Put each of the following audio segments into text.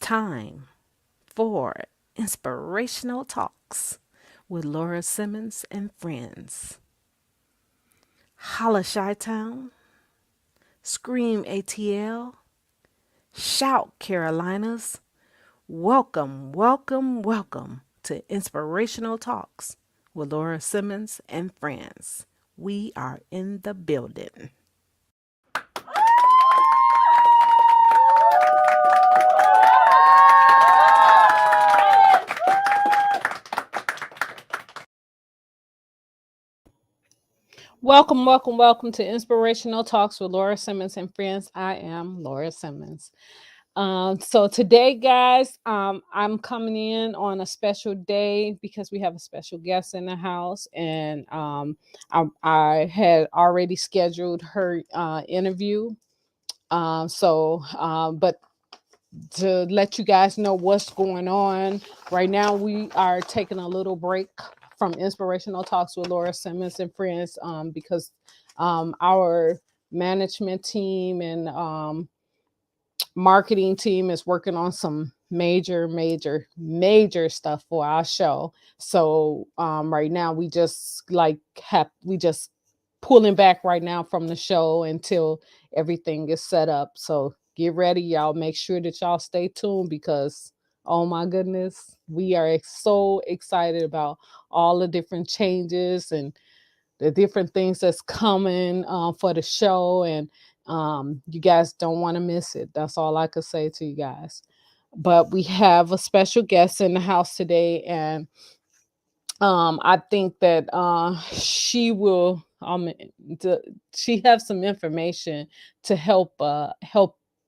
time for Inspirational Talks with Laura Simmons and friends. Holla Chi-Town, Scream ATL, Shout Carolinas. Welcome, welcome, welcome to Inspirational Talks with Laura Simmons and friends. We are in the building. Welcome, welcome, welcome to Inspirational Talks with Laura Simmons and friends. I am Laura Simmons. So today, guys, I'm coming in on a special day because we have a special guest in the house, and I had already scheduled her interview. But to let you guys know what's going on right now, we are taking a little break from Inspirational Talks with Laura Simmons and friends because our management team and marketing team is working on some major stuff for our show. So right now we just we just pulling back right now from the show until everything is set up. So get ready, y'all. Make sure that y'all stay tuned because oh my goodness, we are so excited about all the different changes and the different things that's coming for the show, and you guys don't want to miss it. That's all I could say to you guys. But we have a special guest in the house today, and I think that she will she has some information to help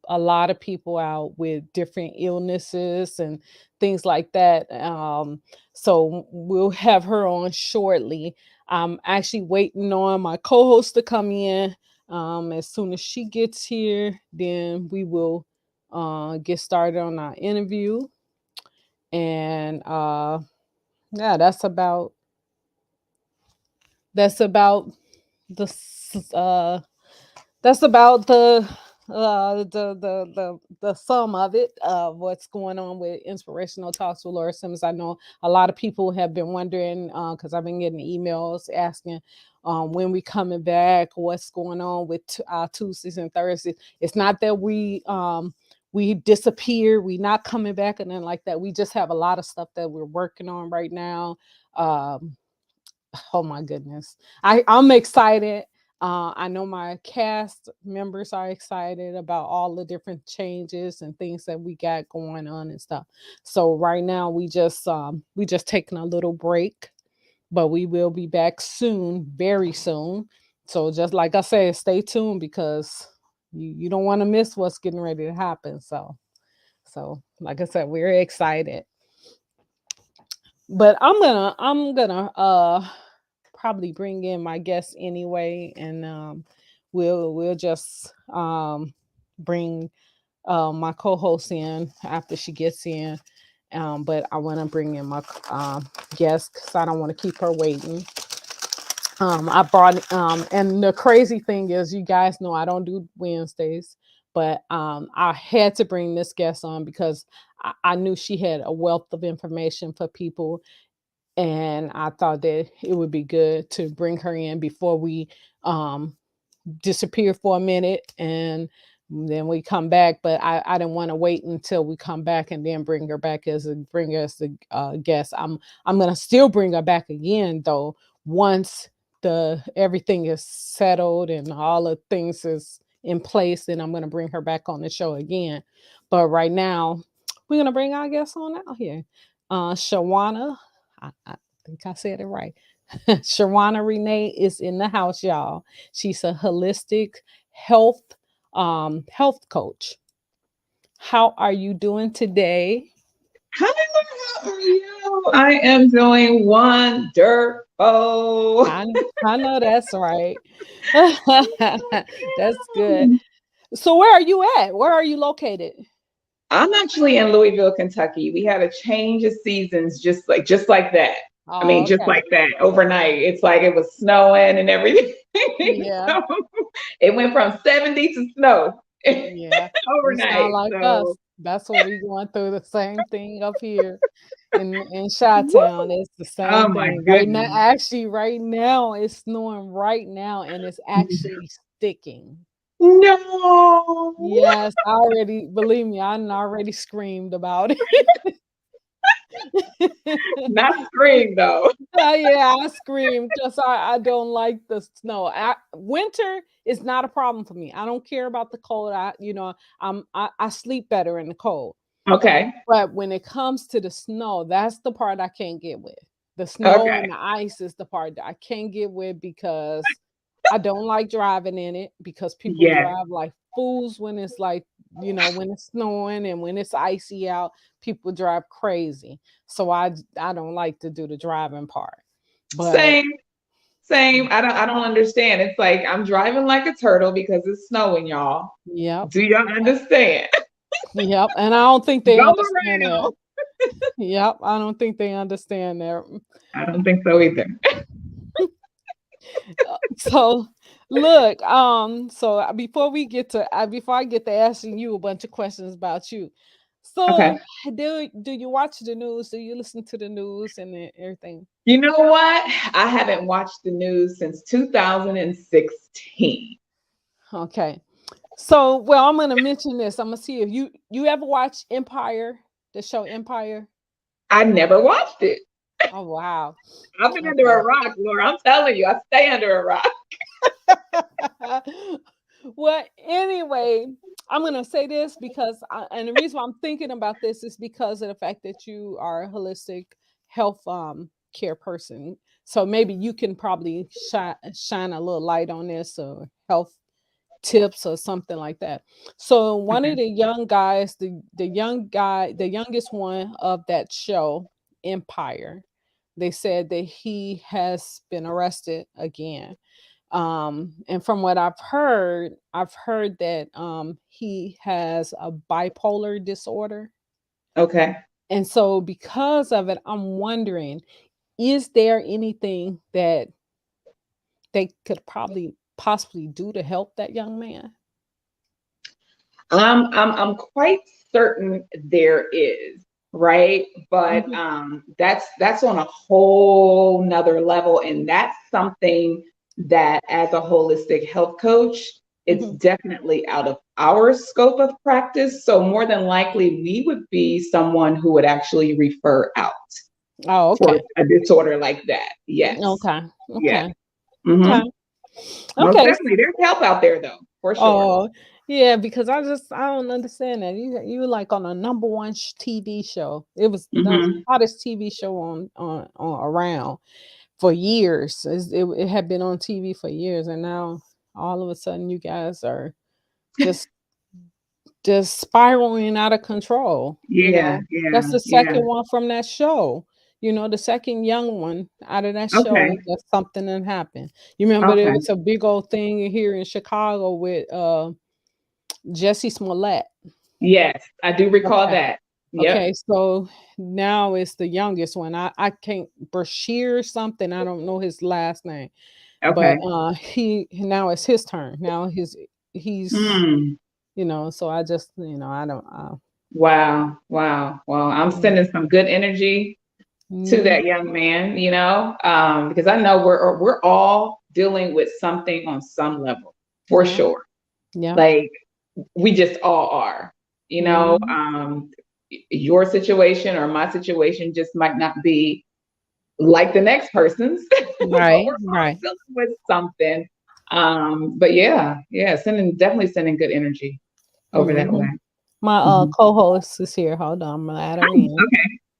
a lot of people out with different illnesses and things like that. So we'll have her on shortly. I'm actually waiting on my co-host to come in. As soon as she gets here, then we will get started on our interview. And yeah, that's about the that's about the sum of it, what's going on with Inspirational Talks with Laura Simmons. I know a lot of people have been wondering because I've been getting emails asking when we coming back, what's going on with our Tuesdays and Thursdays. It's not that we disappear, we not coming back and then like that. We just have a lot of stuff that we're working on right now. Oh my goodness. I'm excited. I know my cast members are excited about all the different changes and things that we got going on and stuff. So right now we just taking a little break, but we will be back soon, very soon. So just like I said, stay tuned because you don't want to miss what's getting ready to happen. So like I said, we're excited. But I'm gonna probably bring in my guest anyway, and we'll just bring my co-host in after she gets in. But I want to bring in my guest because I don't want to keep her waiting. I brought and the crazy thing is, you guys know I don't do Wednesdays, but I had to bring this guest on because I knew she had a wealth of information for people, and I thought that it would be good to bring her in before we um, disappear for a minute and then we come back. But I didn't want to wait until we come back and then bring her back bring her as the guest. I'm gonna still bring her back again though once the everything is settled and all the things is in place. Then I'm gonna bring her back on the show again. But right now we're gonna bring our guest on out here, Chajuana. I think I said it right. Chajuana Rene is in the house, y'all. She's a holistic health health coach. How are you doing today? Hi, how are you? I am doing wonderful. I I know that's right. That's good. So where are you at? Where are you located? I'm actually in Louisville, Kentucky. We had a change of seasons just like that. I Oh, mean, just okay. like that overnight. It's like it was snowing and everything. Yeah. So it went from 70 to snow Yeah. You sound overnight. like So us. That's what we going through. The same thing up here in Chi-Town. It's the same Oh my thing right now. goodness. Actually, right now it's snowing right now, and it's actually sticking. No. Yes, I already believe me. I done already screamed about it. Not scream though. Yeah, I scream because I don't like the snow. Winter is not a problem for me. I don't care about the cold. I sleep better in the cold. Okay. But when it comes to the snow, that's the part I can't get with. The snow Okay. and the ice is the part that I can't get with because I don't like driving in it because people Yes. drive like fools when it's like, when it's snowing and when it's icy out, people drive crazy. So I don't like to do the driving part. But Same. Same. I don't understand. It's like I'm driving like a turtle because it's snowing, y'all. yep, Do y'all understand? yep. And I don't think they Go understand that. around. Yep, I don't think they understand that. I don't think so either. So look, before I get to asking you a bunch of questions about you, Okay. so do you watch the news? Do you listen to the news and everything? You know what? I haven't watched the news since 2016. Okay. So well, I'm gonna mention this. I'm gonna see if you ever watch Empire, the show Empire. I never watched it. Oh wow. I've been under a Okay. rock, Laura. I'm telling you, I stay under a rock. Well, anyway, I'm gonna say this and the reason why I'm thinking about this is because of the fact that you are a holistic health care person. So maybe you can probably shine a little light on this or health tips or something like that. So one Okay. of the young guys, the youngest one of that show, Empire, they said that he has been arrested again. And from what I've heard that he has a bipolar disorder. Okay. And so because of it, I'm wondering, is there anything that they could probably possibly do to help that young man? I'm quite certain there is, right? But Mhm, that's on a whole nother level. And that's something that as a holistic health coach, it's mhm. definitely out of our scope of practice. So more than likely we would be someone who would actually refer out Oh, for okay. a disorder like that. Yes. Okay. Yes. Okay. Hmm. Okay. Most Okay. definitely. There's help out there though, for sure. Oh, yeah, because I don't understand that. You were like on a number one TV show. It was the Hmm. hottest TV show on around for years. It had been on TV for years, and now all of a sudden you guys are just just spiraling out of control. Yeah, That's yeah, the yeah. second one from that show. The second young one out of that Okay. show. That something that happened. You remember there Okay. was a big old thing here in Chicago with Jesse Smollett. Yes, I do recall Okay. that. Yep. Okay, so now it's the youngest one. I can't Bashir something. I don't know his last name, but Okay. he now it's his turn. Now he's Hmm. so I just I don't Wow. Wow. Well, I'm mm, sending some good energy to mhm, that young man, because I know we're all dealing with something on some level, for yeah, sure. yeah, Like we just all are, mhm, your situation or my situation just might not be like the next person's, but right, we're all right. dealing with something. But yeah, yeah, definitely sending good energy over that way. Mhm. My Mhm. co-host is here. Hold on, I'm gonna add her Oh, in.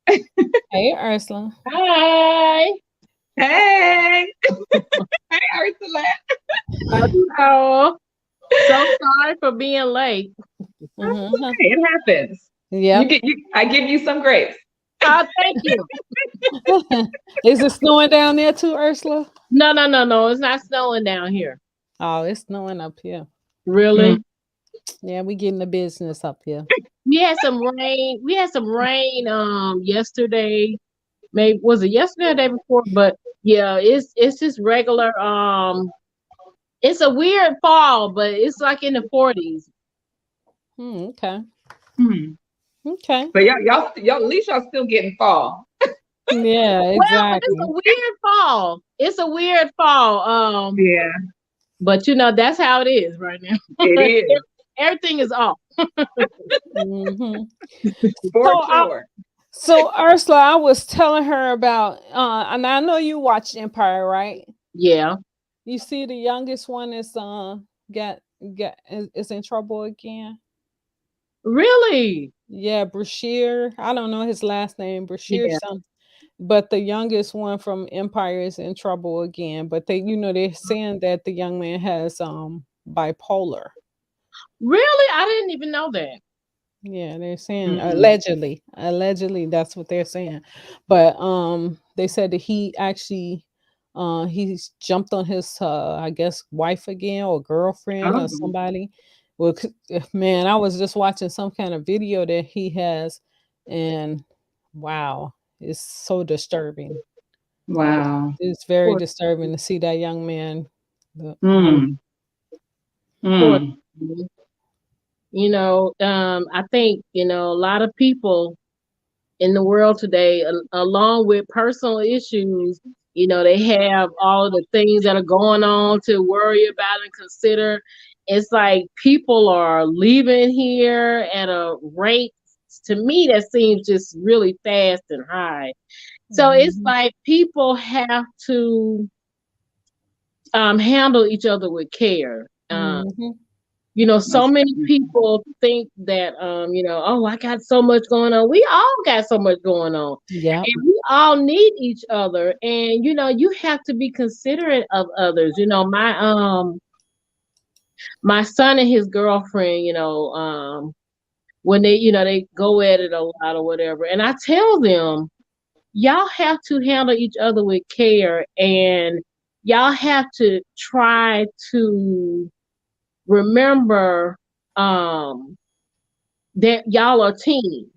okay. Hey, Ursula. Hi. Hey, hey, Ursula. Hello. So sorry for being late. Mhm. Hey, it happens. Yep. I give you some grace. Oh, thank you. Is it snowing down there too, Ursula? No, no, no, no. It's not snowing down here. Oh, it's snowing up here. Mm. Really? Yeah, we getting the business up here. We had some rain. We had some rain yesterday. Maybe was it yesterday or the day before? But yeah, it's just regular it's a weird fall, but it's like in the 40s. Okay. Hmm. Okay. But y'all, at least y'all still getting fall. Yeah, Well, but it's a exactly. weird fall. It's a weird fall. Yeah, But that's how it is right now. it is Everything is off. Hmm. for So, sure. Ursula, I was telling her about, and I know you watched Empire, right? Yeah. You see, the youngest one is got is in trouble again. Really? Yeah, Brashear. I don't know his last name, Brashear Yeah. something. But the youngest one from Empire is in trouble again. But they're saying that the young man has bipolar. Really? I didn't even know that. Yeah, they're saying Mm. allegedly that's what they're saying. But they said that he actually he's jumped on his I guess wife again or girlfriend or Oh, somebody. Well, man, I was just watching some kind of video that he has, and wow, it's so disturbing. wow. It's very Poor, disturbing to see that young man. How Mm. poor. Mm. I think, a lot of people in the world today, along with personal issues, they have all the things that are going on to worry about and consider. It's like people are leaving here at a rate, to me, that seems just really fast and high. So it's Mhm, like people have to handle each other with care. mhm. So Most many definitely. people think that, oh, I got so much going on. We all got so much going on, Yep. and we all need each other. And you have to be considerate of others. My son and his girlfriend, when they go at it a lot or whatever, and I tell them, y'all have to handle each other with care, and y'all have to try to remember um that y'all are a team.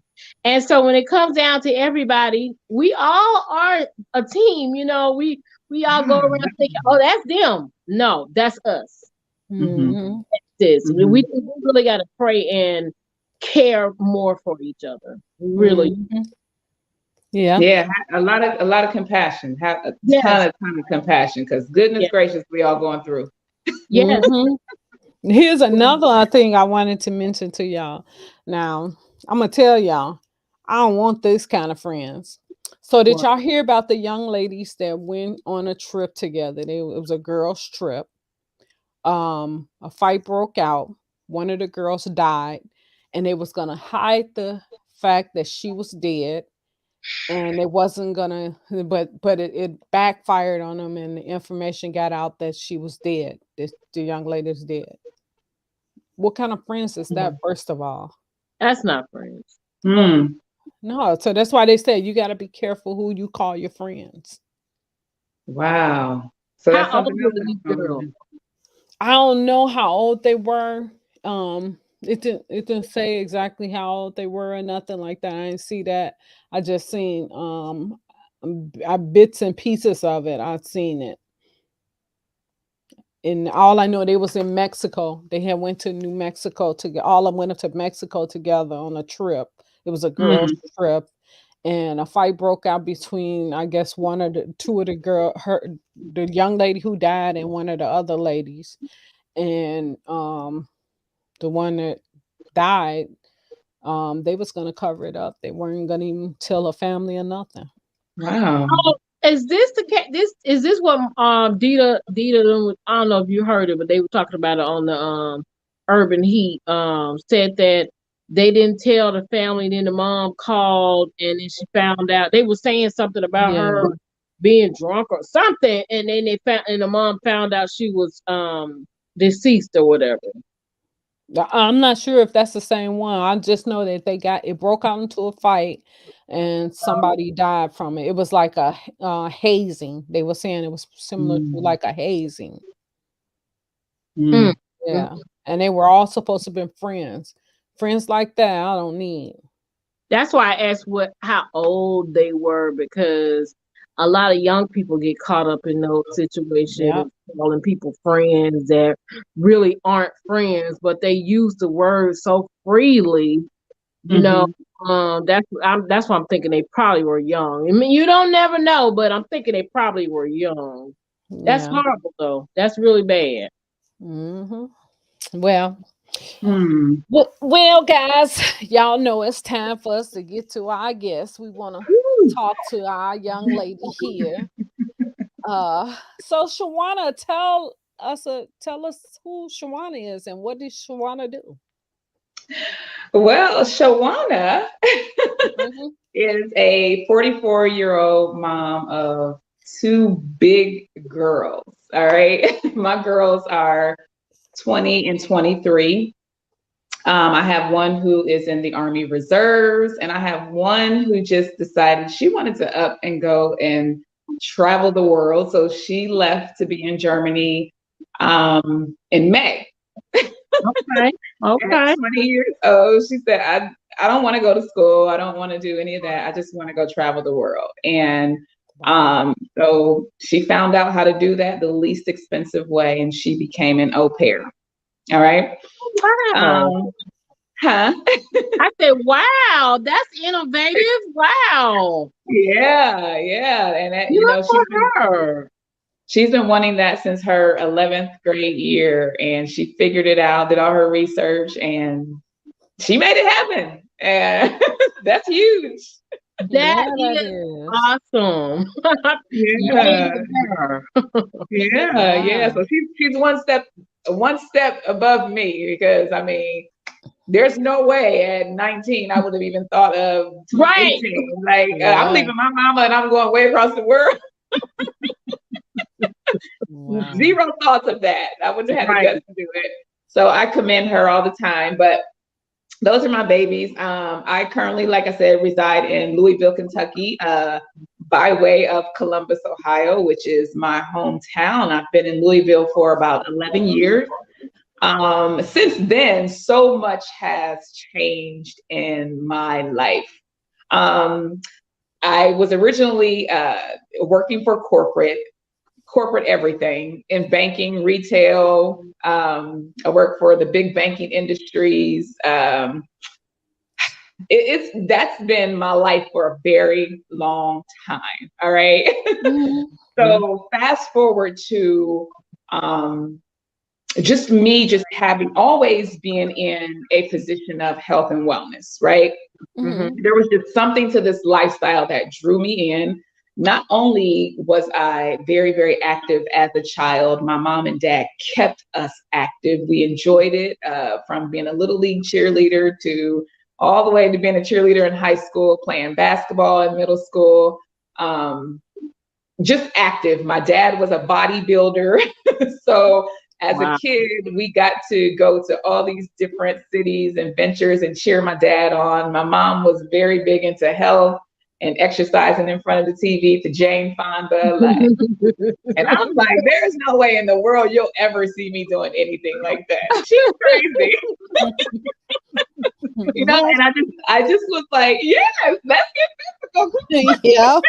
And so when it comes down to everybody, we all are a team. We all go Yeah. around thinking, oh, that's them. No, that's us. Mm-hmm. Mhm, This Mm-hmm. we really got to pray and care more for each other. Really, mhm. Yeah. Yeah, a lot of compassion. Have a yes, ton of compassion because goodness yes, gracious, we all going through. yes. Mhm. Here's another thing I wanted to mention to y'all. Now, I'm gonna tell y'all, I don't want this kind of friends. So did Well, y'all hear about the young ladies that went on a trip together? It was a girls' trip. A fight broke out. One of the girls died, and they was gonna hide the fact that she was dead, and it wasn't gonna but it backfired on them, and the information got out that she was dead. The young lady's dead. What kind of friends is that, first of all? that's not friends. Mm. No, so that's why they say you got to be careful who you call your friends. Wow. So How that's old something were else that's these going girls? on. I don't know how old they were. It didn't say exactly how old they were or nothing like that. I didn't see that. I just seen bits and pieces of it. I've seen it. And all I know, they was in Mexico. They had went to New Mexico to get all of them went to Mexico together on a trip. It was a girls' Mm. trip, and a fight broke out between, I guess, one of the two of the girl, the young lady who died, and one of the other ladies. And the one that died, they was gonna cover it up. They weren't gonna even tell her family or nothing. Wow. Oh, is this the case? This is this what Dita I don't know if you heard it, but they were talking about it on the Urban Heat. Said that they didn't tell the family. Then the mom called, and then she found out they were saying something about Yeah. her being drunk or something, and then the mom found out she was deceased or whatever. I'm not sure if that's the same one. I just know that it broke out into a fight, and somebody died from it. It was like a hazing. They were saying it was similar to Mm. like a hazing. Mm. Mm. Yeah, and they were all supposed to have been friends. Friends like that, I don't need. That's why I asked how old they were, because a lot of young people get caught up in those Yeah. situations, calling people friends that really aren't friends, but they use the word so freely You know, that's why I'm thinking they probably were young. I mean, you don't never know, but I'm thinking they probably were young. That's Yeah. horrible, though. That's really bad. Hmm. Well, Hmm. well, guys, y'all know it's time for us to get to our guests. We want to Whew. talk to our young lady here. So Shawana, tell us who Shawana is and what does Shawana do? Well, Chajuana Hmm. is a 44-year-old mom of two big girls. All right. My girls are 20 and 23. I have one who is in the Army Reserves, and I have one who just decided she wanted to up and go and travel the world. So she left to be in Germany in May. Okay. At Okay. 20 years old, she said, I don't want to go to school. I don't want to do any of that. I just want to go travel the world. And Wow. so she found out how to do that the least expensive way, and she became an au pair. All right. Wow. Um, huh? I said, wow, that's innovative. Wow. Yeah, yeah. And that, Good for she's been her. wanting that since her 11th grade year, and she figured it out, did all her research, and she made it happen. And that's huge. Yeah, That that is is. awesome. Yay Yeah. to her. Yeah, yeah. Wow. So she's one step above me, because I mean, there's no way at 19 I would have even thought of Right. 18. Like I'm Yeah. leaving my mama and I'm going way across the world. Wow. Zero thoughts of that. I wouldn't have had the Right. guts to do it. So I commend her all the time. But those are my babies. I currently, like I said, reside in Louisville, Kentucky, by way of Columbus, Ohio, which is my hometown. I've been in Louisville for about 11 years. Since then, so much has changed in my life. Um, I was originally working for corporate everything in banking, retail. I work for the big banking industries. That's been my life for a very long time. All right. Mhm. So fast forward to um, just me just having always been in a position of health and wellness, right? Hmm. Mhm. There was just something to this lifestyle that drew me in. Not only was I very, very active as a child, my mom and dad kept us active. We enjoyed it, from being a little league cheerleader to all the way to being a cheerleader in high school, playing basketball in middle school. Um, just active. My dad was a bodybuilder. So as a Wow. kid, we got to go to all these different cities and ventures and cheer my dad on. My mom was very big into health and exercising in front of the TV to Jane Fonda. Like, and I'm like, there's no way in the world you'll ever see me doing anything like that. She's crazy. Let's And I just was like, yes, let's get physical. yeah.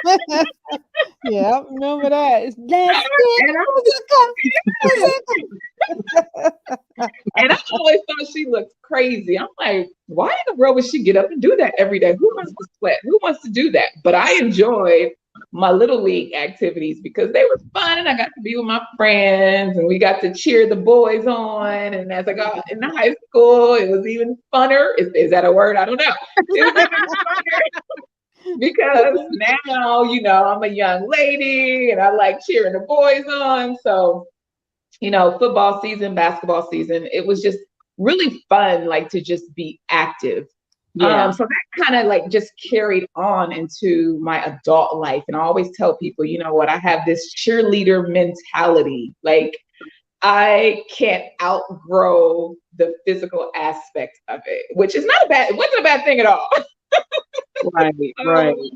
Yeah, remember that. Let's get And physical. I always thought she looked crazy. I'm like, why in the world would she get up and do that every day? Who wants to sweat? Who wants to do that? But I enjoyed my little league activities because they were fun, and I got to be with my friends, and we got to cheer the boys on. And as I got into high school, it was even funner. Is that a word? I don't know. It was even funner because now, I'm a young lady and I like cheering the boys on. So football season, basketball season, it was just really fun, like to just be active. Yeah. So that kind of like just carried on into my adult life. And I always tell people, you know what, I have this cheerleader mentality. Like I can't outgrow the physical aspect of it, which is it wasn't a bad thing at all. Right. Right. Um,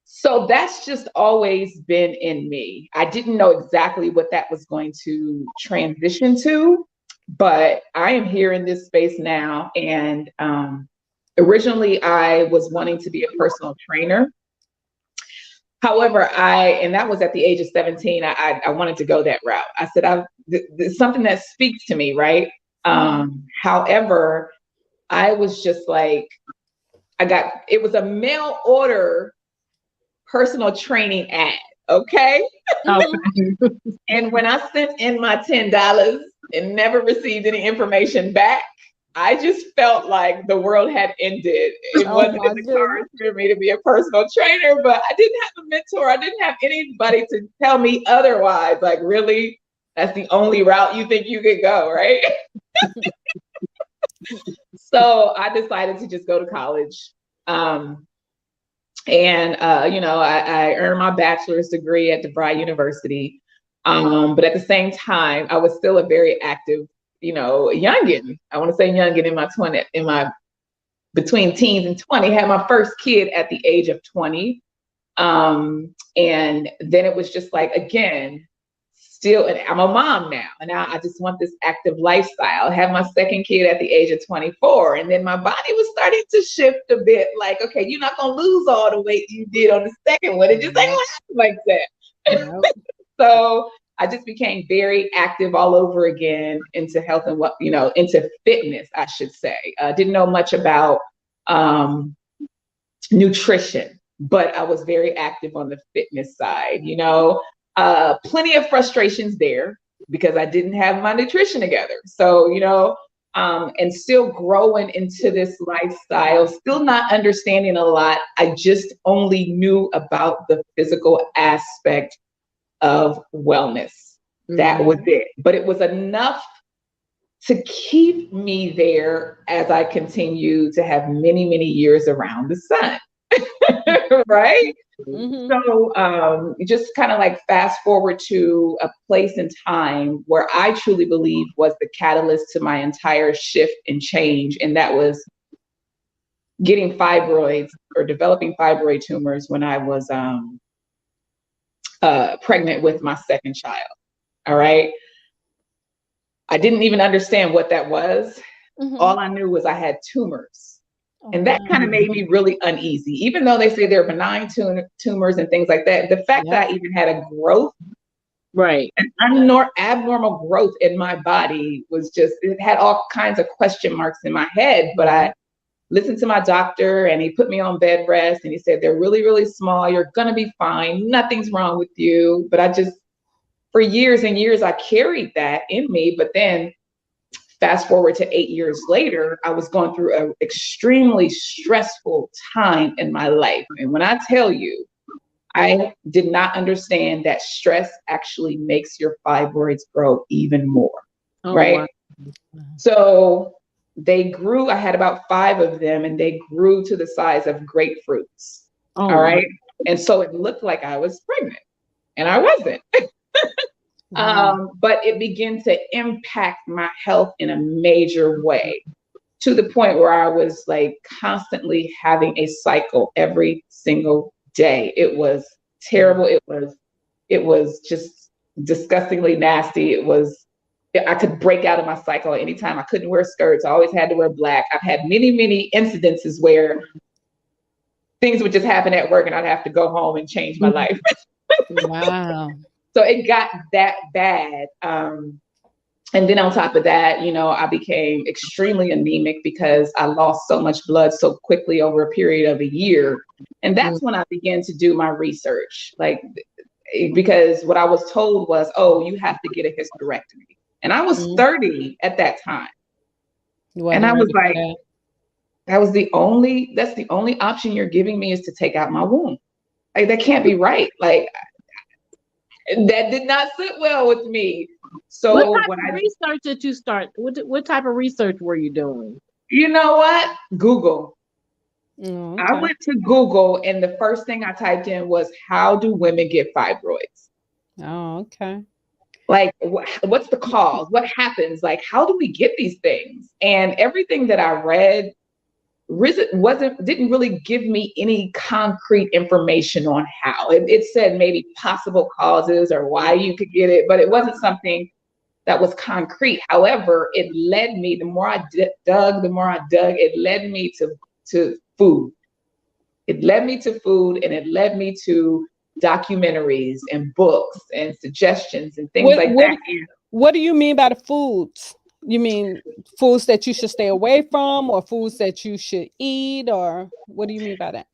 So that's just always been in me. I didn't know exactly what that was going to transition to, but I am here in this space now. And originally, I was wanting to be a personal trainer. However, and that was at the age of 17, I wanted to go that route. I said, it's something that speaks to me, right? Mhm. However, I was just like, it was a mail order personal training ad. Okay. Okay. And when I sent in my $10 and never received any information back, I just felt like the world had ended. It Oh wasn't my in the goodness. cards for me to be a personal trainer, but I didn't have a mentor. I didn't have anybody to tell me otherwise. Like, really? That's the only route you think you could go, right? So I decided to just go to college. I earned my bachelor's degree at DeVry University. But at the same time, I was still a very active, youngin. I want to say youngin in my between teens and 20. Had my first kid at the age of 20. And then it was just like, again, still, and I'm a mom now, and now I just want this active lifestyle. I have my second kid at the age of 24, and then my body was starting to shift a bit. Like, okay, you're not gonna lose all the weight you did on the second one. It just ain't gonna happen like that. Yep. So I just became very active all over again into health and into fitness, I should say. Didn't know much about nutrition, but I was very active on the fitness side, plenty of frustrations there because I didn't have my nutrition together. So, and still growing into this lifestyle, still not understanding a lot. I just only knew about the physical aspect of wellness. That was it. But it was enough to keep me there as I continue to have many, many years around the sun. Right? Mm-hmm. So just kind of like fast forward to a place in time where I truly believe was the catalyst to my entire shift and change. And that was getting fibroids or developing fibroid tumors when I was pregnant with my second child. All right. I didn't even understand what that was. Mm-hmm. All I knew was I had tumors. Oh, And that kind of made me really uneasy, even though they say they're benign tumors and things like that. The fact that I even had a growth, Right, an abnormal growth in my body was just, it had all kinds of question marks in my head. But I listened to my doctor and he put me on bed rest and he said, they're really, really small. You're going to be fine. Nothing's wrong with you. But for years and years, I carried that in me. But then fast forward to 8 years later, I was going through an extremely stressful time in my life. And when I tell you, I did not understand that stress actually makes your fibroids grow even more, right? wow. So they grew, I had about 5 of them, and they grew to the size of grapefruits, all right? And so it looked like I was pregnant, and I wasn't. But it began to impact my health in a major way, to the point where I was like constantly having a cycle every single day. It was terrible. It was just disgustingly nasty. I could break out of my cycle at any time. I couldn't wear skirts. I always had to wear black. I've had many, many incidences where things would just happen at work and I'd have to go home and change my life. Wow. So it got that bad. And then on top of that, I became extremely anemic because I lost so much blood so quickly over a period of a year. And that's when I began to do my research, because what I was told was, oh, you have to get a hysterectomy. And I was 30 at that time. And I was like, that's the only option you're giving me, is to take out my womb. Like, that can't be right. Like, that did not sit well with me. So what type of research did you start? What type of research were you doing? You know what? Google. Oh, okay. I went to Google, and the first thing I typed in was, how do women get fibroids? Oh, okay. Like, what's the cause? What happens? Like, how do we get these things? And everything that I read didn't really give me any concrete information on how. It said maybe possible causes or why you could get it, but it wasn't something that was concrete. However, it led me, the more I dug, it led me to food. It led me to food, and it led me to documentaries and books and suggestions and things like that. What do you mean by the foods? You mean foods that you should stay away from, or foods that you should eat, or what do you mean by that?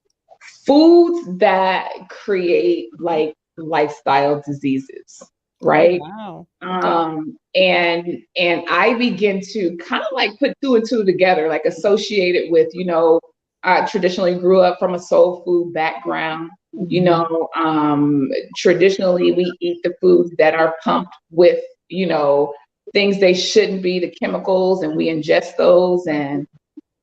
Foods that create like lifestyle diseases, Oh, right? wow. Okay. And I begin to kind of like put two and two together, like associate it with, I traditionally grew up from a soul food background. Traditionally we eat the foods that are pumped with, things they shouldn't be, the chemicals, and we ingest those and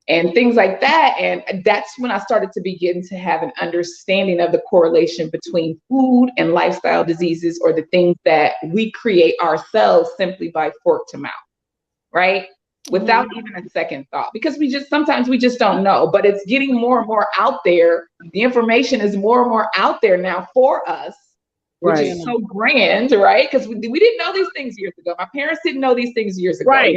things like that. And that's when I started to begin to have an understanding of the correlation between food and lifestyle diseases, or the things that we create ourselves simply by fork to mouth, right? Without even a second thought, because sometimes we just don't know, but it's getting more and more out there. The information is more and more out there now for us, which Right. is so grand, right? Because we didn't know these things years ago. My parents didn't know these things years ago. Right.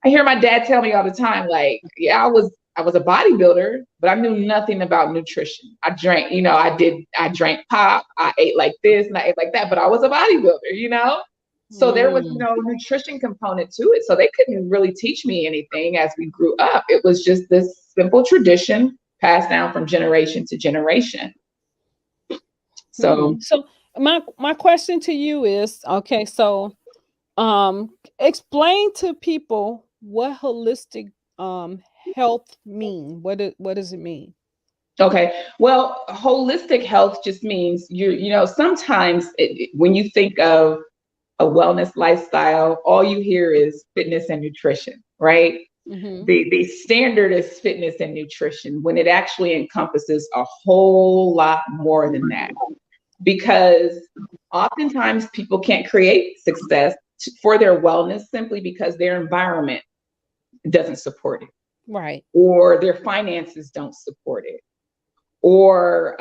I hear my dad tell me all the time, like, yeah, I was a bodybuilder, but I knew nothing about nutrition. I drank, I drank pop, I ate like this and I ate like that, but I was a bodybuilder. So there was no nutrition component to it. So they couldn't really teach me anything as we grew up. It was just this simple tradition passed down from generation to generation. So So my question to you is, okay, so explain to people what holistic health mean. What does it mean? okay. Well, holistic health just means sometimes when you think of a wellness lifestyle, all you hear is fitness and nutrition, right? Mm-hmm. The standard is fitness and nutrition, when it actually encompasses a whole lot more than that. Because oftentimes people can't create success for their wellness simply because their environment doesn't support it, Right. or their finances don't support it, or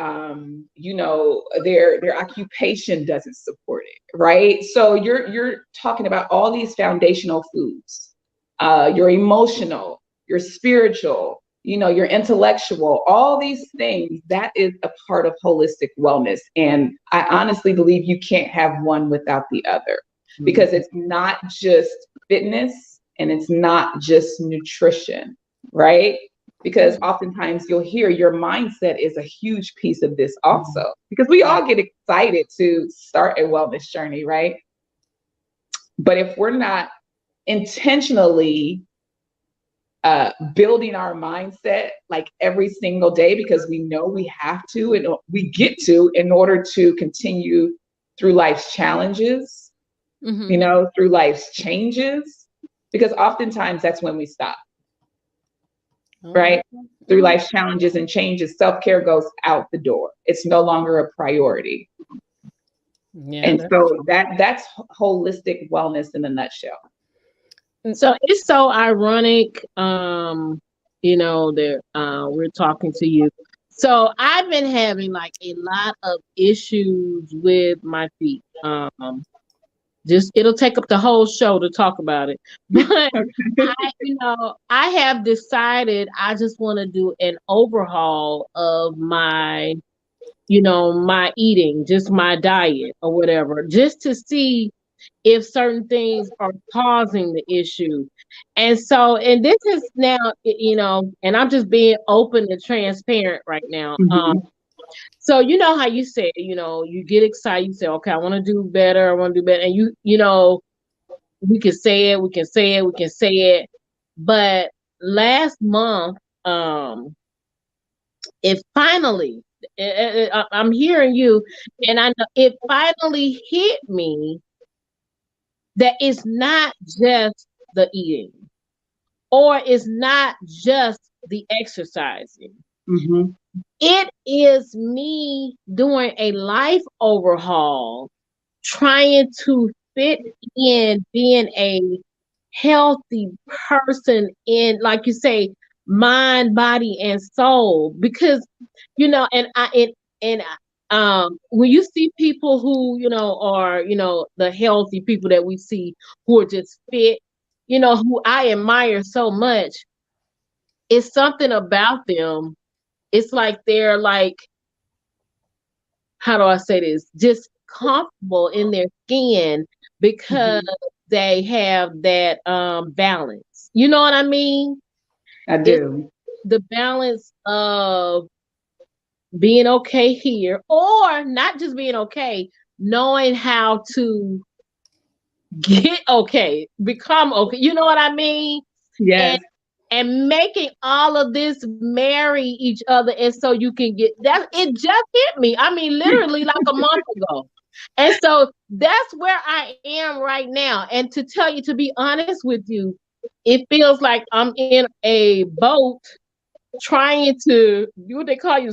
their occupation doesn't support it, right? So you're talking about all these foundational foods, your emotional, your spiritual, your intellectual, all these things. That is a part of holistic wellness, and I honestly believe you can't have one without the other, because it's not just fitness and it's not just nutrition, right? Because oftentimes you'll hear your mindset is a huge piece of this also, because we all get excited to start a wellness journey, right? But if we're not intentionally building our mindset like every single day, because we know we have to and we get to, in order to continue through life's challenges, through life's changes, because oftentimes that's when we stop. Right? Through life's challenges and changes, self-care goes out the door. It's no longer a priority. Yeah. And so that's holistic wellness in a nutshell. So it's so ironic, that we're talking to you. So I've been having like a lot of issues with my feet. Just it'll take up the whole show to talk about it. But I have decided I just want to do an overhaul of my my eating, just my diet or whatever, just to see if certain things are causing the issue. And so, and this is now, and I'm just being open and transparent right now. So you know how you say, you get excited, you say, okay, I want to do better, I want to do better. And we can say it, we can say it, we can say it. But last month, it finally, I'm hearing you, and I know it finally hit me that it's not just the eating, or it's not just the exercising. It is me doing a life overhaul, trying to fit in being a healthy person in, like you say, mind, body, and soul. Because, when you see people who, are, the healthy people that we see who are just fit, who I admire so much, it's something about them. It's like they're like, how do I say this? Just comfortable in their skin, because they have that balance. You know what I mean? I It's do. the balance of being okay here, or not just being okay, knowing how to get okay, become okay. You know what I mean? And Yes. making all of this marry each other, and so you can get that. It just hit me. I mean, literally like a month ago. And so that's where I am right now. And to tell you, to be honest with you, it feels like I'm in a boat trying to do what they call you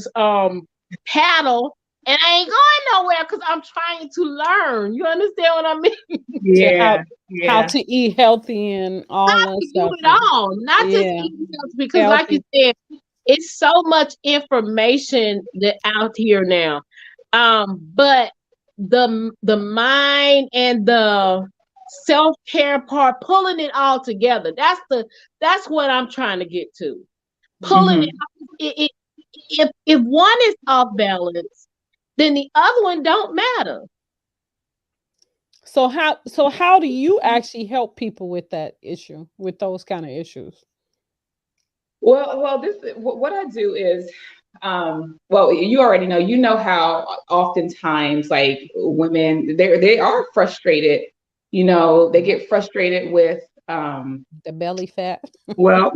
paddle, and I ain't going nowhere because I'm trying to learn. You understand what I mean? Yeah, Yeah. how Yeah. to eat healthy and How all that to do stuff. it all, not just Yeah, eating healthy, because like you healthy. said, it's so much information that out here now. But the mind and the self-care part, pulling it all together. That's what I'm trying to get to. Pulling it, Hmm. if one is off balance, then the other one don't matter. So how do you actually help people with that issue, with those kind of issues? Well, what I do is, well, you already know, you know how oftentimes like women, they are frustrated. They get frustrated with, The belly fat. well,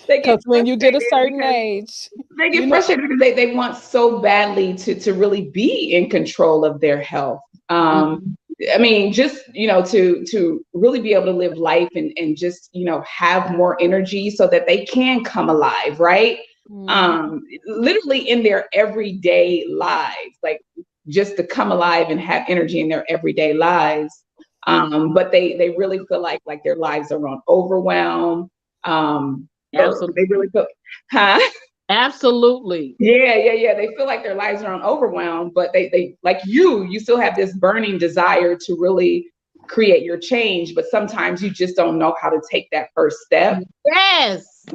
they get Because when you get a frustrated certain because age, they you get know. frustrated because they want so badly to really be in control of their health. Mhm. I mean, just to really be able to live life and just have more energy so that they can come alive, right? Mhm. Literally in their everyday lives, like just to come alive and have energy in their everyday lives. But they really feel like their lives are on overwhelm. Or they Absolutely. really feel, huh? Absolutely. Yeah. They feel like their lives are on overwhelm, but they like you still have this burning desire to really create your change, but sometimes you just don't know how to take that first step. Yes.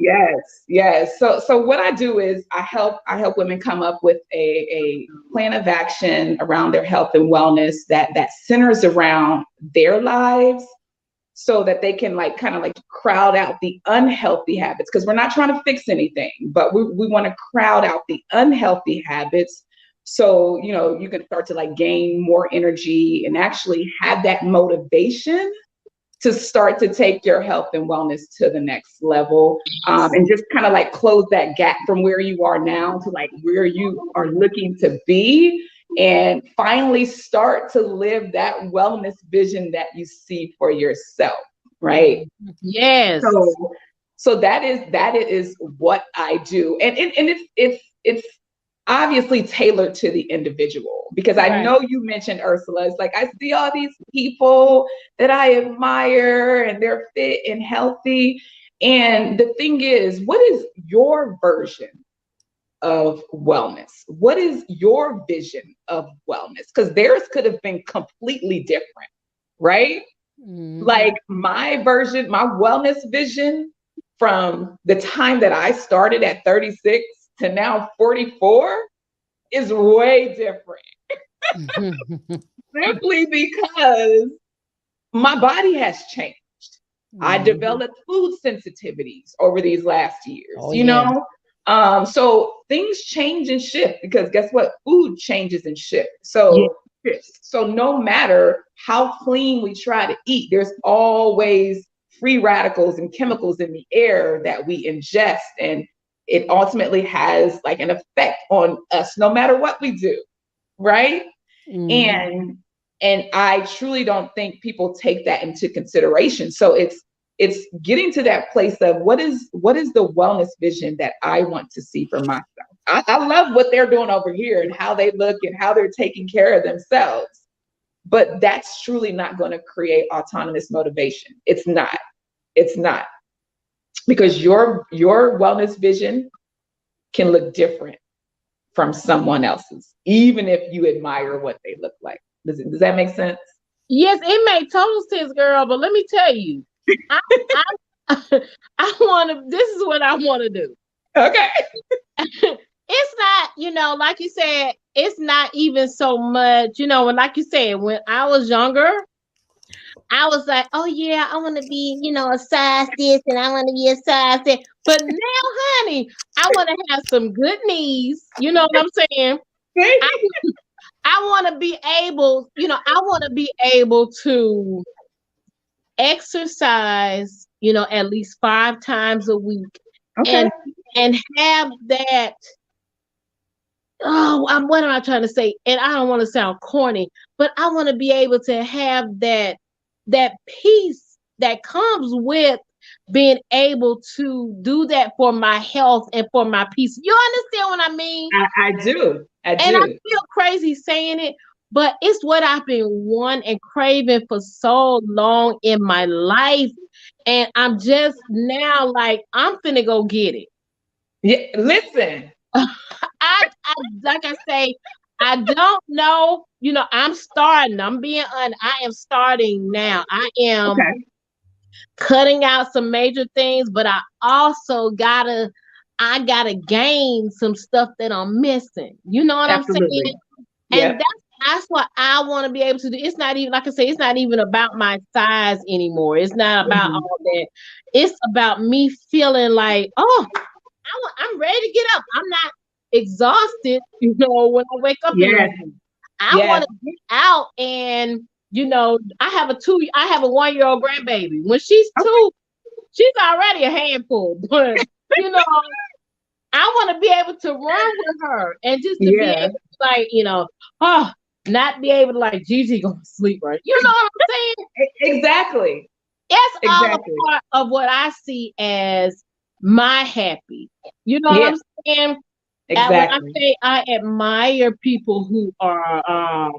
Yes. So what I do is I help women come up with a plan of action around their health and wellness that centers around their lives so that they can like kind of like crowd out the unhealthy habits, because we're not trying to fix anything, but we want to crowd out the unhealthy habits so you can start to like gain more energy and actually have that motivation to start to take your health and wellness to the next level, and just kind of like close that gap from where you are now to like where you are looking to be, and finally start to live that wellness vision that you see for yourself, right? Mhm. Yes. So so that is what I do, and it's obviously tailored to the individual, because I Right. know you mentioned, Ursula, it's like I see all these people that I admire and they're fit and healthy, and the thing is, what is your version of wellness? What is your vision of wellness? Because theirs could have been completely different, right? Like Mhm. my version, my wellness vision from the time that I started at 36 to now 44 is way different, simply because my body has changed. I Mhm. developed food sensitivities over these last years, Oh yeah. so things change and shift, because guess what? Food changes and shifts. Yeah. So no matter how clean we try to eat, there's always free radicals and chemicals in the air that we ingest, and it ultimately has like an effect on us no matter what we do, right? Mhm. And I truly don't think people take that into consideration. So it's getting to that place of what is the wellness vision that I want to see for myself. I love what they're doing over here and how they look and how they're taking care of themselves, but that's truly not going to create autonomous motivation. It's not because your wellness vision can look different from someone else's, even if you admire what they look like. Does that make sense? Yes, it made total sense, girl. But let me tell you, I I I want to. This is what I want to do. Okay. It's not, like you said, it's not even so much, when, like you said, when I was younger, I was like, oh yeah, I want to be, a size this and I want to be a size that. But now, honey, I want to have some good knees. You know what I'm saying? I, I want to be able, I want to be able to exercise, at least 5 times a week Okay. and have that. What am I trying to say? And I don't want to sound corny, but I want to be able to have that peace that comes with being able to do that for my health and for my peace. You understand what I mean? I do. I And I do. feel crazy saying it, but it's what I've been wanting and craving for so long in my life. And I'm just now like, I'm finna go get it. Yeah, listen. I like I say, I don't know. I'm starting. I'm being I am starting now. I am Okay. cutting out some major things, but I gotta gain some stuff that I'm missing. You know what I'm saying? Absolutely. And Yep. that's what I want to be able to do. It's not even, like I say, it's not even about my size anymore. It's not about Mhm. all that. It's about me feeling like, oh, I'm ready to get up. I'm not exhausted, when I wake up in the Yes. morning. I want Yes. to get out and, I have a 1-year-old grandbaby. When she's Okay. 2, she's already a handful, but you know, I want to be able to run with her and just to be Yeah. able to oh, not be able to Gigi going to sleep, right? You know what I'm saying? Exactly. It's all a Exactly. part of what I see as my happy. You know what Yeah. I'm saying? And when I Exactly. say I admire people who are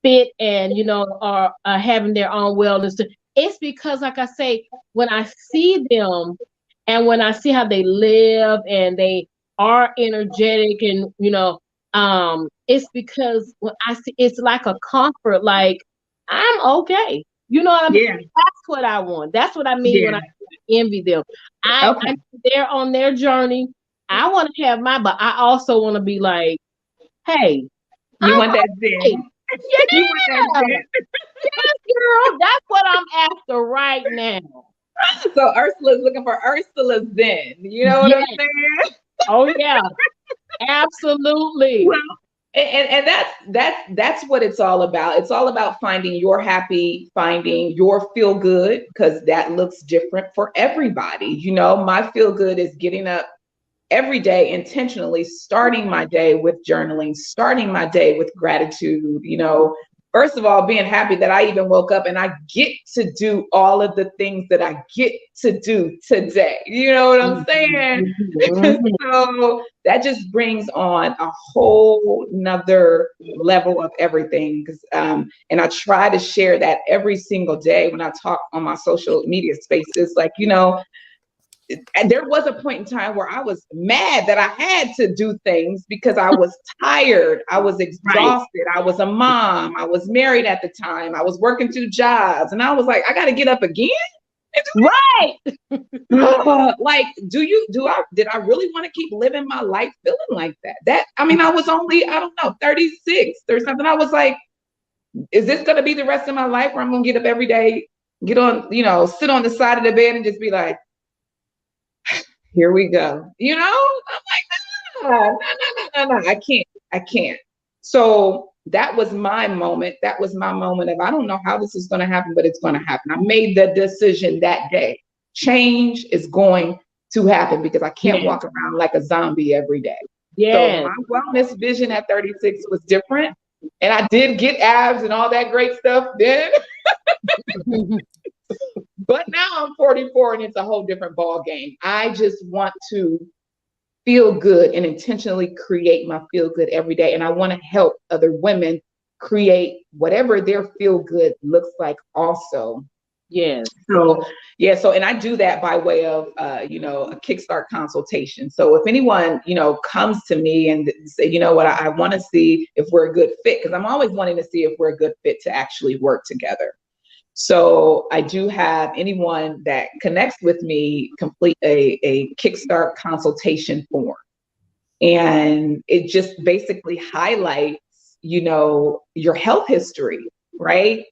fit and are having their own wellness, it's because, like I say, when I see them and when I see how they live and they are energetic and it's because when I see, it's like a comfort, like I'm okay. You know what I mean? Yeah. That's what I want. That's what I mean when Yeah. I envy them. Okay. They're on their journey. I want to have my, but I also want to be like, hey, You I'm want that okay. zen? You want that Yeah, zen? yes, girl. That's what I'm after right now. So Ursula's looking for Ursula's zen. You know what I'm Yes. saying? Oh yeah. Absolutely. Well, and that's what it's all about. It's all about finding your happy, finding your feel good, because that looks different for everybody. My feel good is getting up every day intentionally, starting my day with journaling, starting my day with gratitude. First of all, being happy that I even woke up and I get to do all of the things that I get to do today. You know what I'm saying? Mhm. So that just brings on a whole nother level of everything. And I try to share that every single day when I talk on my social media spaces. And there was a point in time where I was mad that I had to do things because I was tired. I was Right. exhausted. I was a mom. I was married at the time. I was working 2 jobs. And I was like, I got to get up again. Right. Like, did I really want to keep living my life feeling like that? I was only, I don't know, 36 or something. I was like, is this going to be the rest of my life where I'm going to get up every day, get on, sit on the side of the bed and just be like, here we go. I'm like, no. I can't. So that was my moment. That was my moment of, I don't know how this is going to happen, but it's going to happen. I made the decision that day. Change is going to happen because I can't Yes. walk around like a zombie every day. So Yes. my wellness vision at 36 was different. And I did get abs and all that great stuff then. But now I'm 44 and it's a whole different ball game. I just want to feel good and intentionally create my feel good every day. And I want to help other women create whatever their feel good looks like also. Yes. So, yeah, and I do that by way of, a Kickstart consultation. So if anyone, comes to me and say, you know what, I want to see if we're a good fit, because I'm always wanting to see if we're a good fit to actually work together. So I do have anyone that connects with me complete a Kickstart consultation form. And it just basically highlights, your health history, right?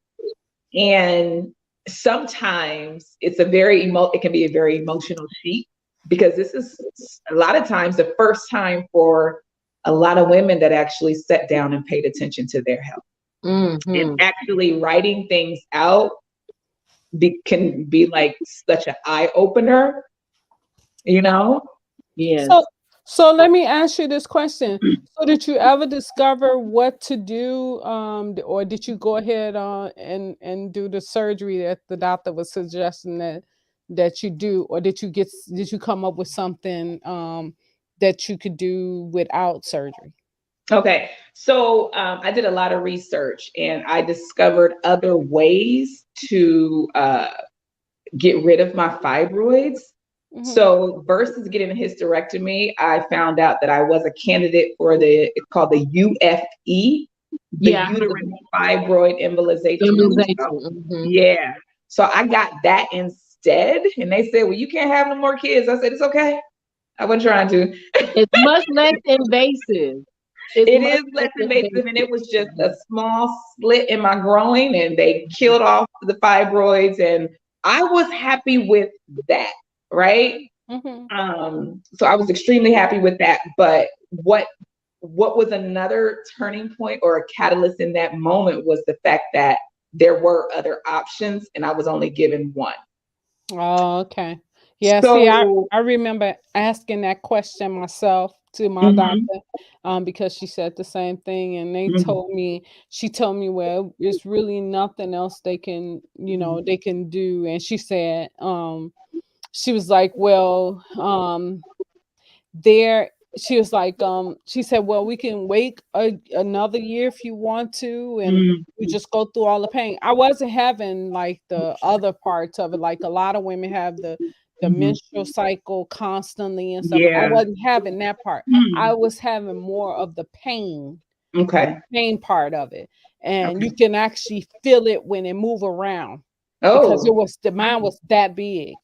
And sometimes it can be a very emotional sheet, because this is a lot of times the first time for a lot of women that actually sat down and paid attention to their health. And actually writing things out can be like such an eye opener, you know? Yes. So let me ask you this question. So did you ever discover what to do, or did you go ahead and do the surgery that the doctor was suggesting that you do, or did you come up with something that you could do without surgery? Okay. So I did a lot of research and I discovered other ways to get rid of my fibroids. Hmm. So versus getting a hysterectomy, I found out that I was a candidate for it's called the UFE, the Yeah. uterine fibroid embolization. So, Immunization. yeah. So I got that instead. And they said, well, you can't have no more kids. I said, it's okay. I wasn't trying to. It's much less invasive. It's It much is less less invasive, and invasive. it was just a small slit in my groin, and they killed off the fibroids, and I was happy with that, right? Hmm. So I was extremely happy with that. But what was another turning point or a catalyst in that moment was the fact that there were other options, and I was only given one. Oh, okay. Yeah, see, So, I remember asking that question myself to my mhm, doctor, because she said the same thing, and mhm, she told me, well, it's really nothing else they can, mhm, they can do. And she said, she was like, well, there she was like, she said, well, we can wait another year if you want to, and mhm, you just go through all the pain. I wasn't having like the other parts of it, like a lot of women have the mhm. menstrual cycle constantly and stuff. I Yeah. wasn't having that part. I Mm. was having more of the Okay. pain part of it, and Okay. you can actually feel it when it move around, because Oh, the mine wow. was that big.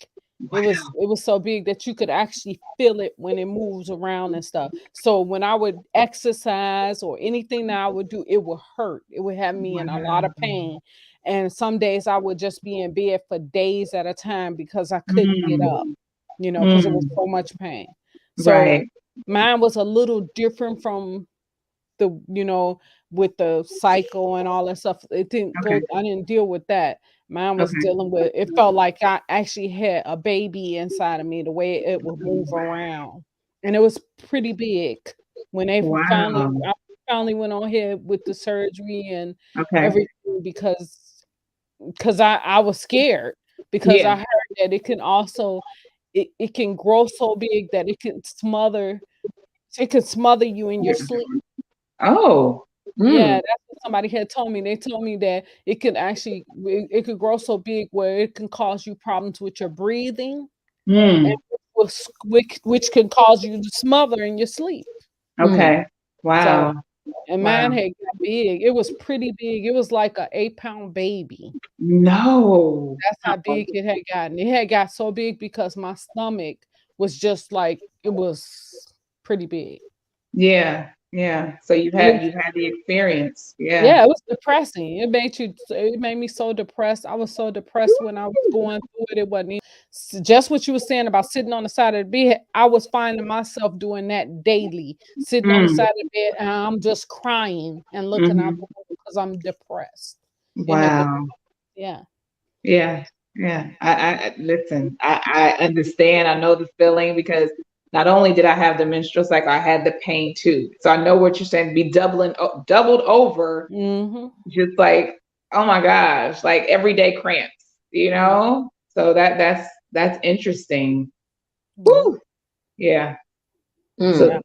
Wow. It was so big that you could actually feel it when it moves around and stuff. So when I would exercise or anything that I would do, it would hurt. It would have me in a lot of Wow. pain. And some days I would just be in bed for days at a time because I couldn't get up, Mm. because it was Mm. so much pain. So Right. mine was a little different from the with the cycle and all that stuff. It didn't Okay. go I didn't deal with that. Mine was Okay. dealing with, it felt like I actually had a baby inside of me, the way it would move around. And it was pretty big when Wow. I finally went on ahead with the surgery and Okay. everything, because I was scared, because Yeah. I heard that it can also it can grow so big that it can smother you in your sleep. Oh. Yeah, Mm. that's what somebody had told me. They told me that it could grow so big where it can cause you problems with your breathing, and Mm. which can cause you to smother in your sleep. Mm. Okay. So, Wow. and mine Wow. had got big. It was pretty big. It was like a 8-pound baby. No. That's how big it had gotten. It had got so big because my stomach was just like, it was pretty big. Yeah. Yeah. So you had the experience. Yeah. Yeah, it was depressing. It made me so depressed. I was so depressed when I was going through it. It wasn't just what you were saying about sitting on the side of the bed. I was finding myself doing that daily, sitting on the Mm. side of the bed, and I'm just crying and looking out Hmm. the window because I'm depressed. It had got, Wow. yeah. Yeah, yeah. Listen. I understand. I know the feeling because not only did I have the menstrual cycle, I had the pain too. So I know what you're saying. Be doubled over, Mhm. just like, oh my gosh, like everyday cramps. Mm, So that's interesting. yeah. Whew. Yeah. So Mm. Yeah.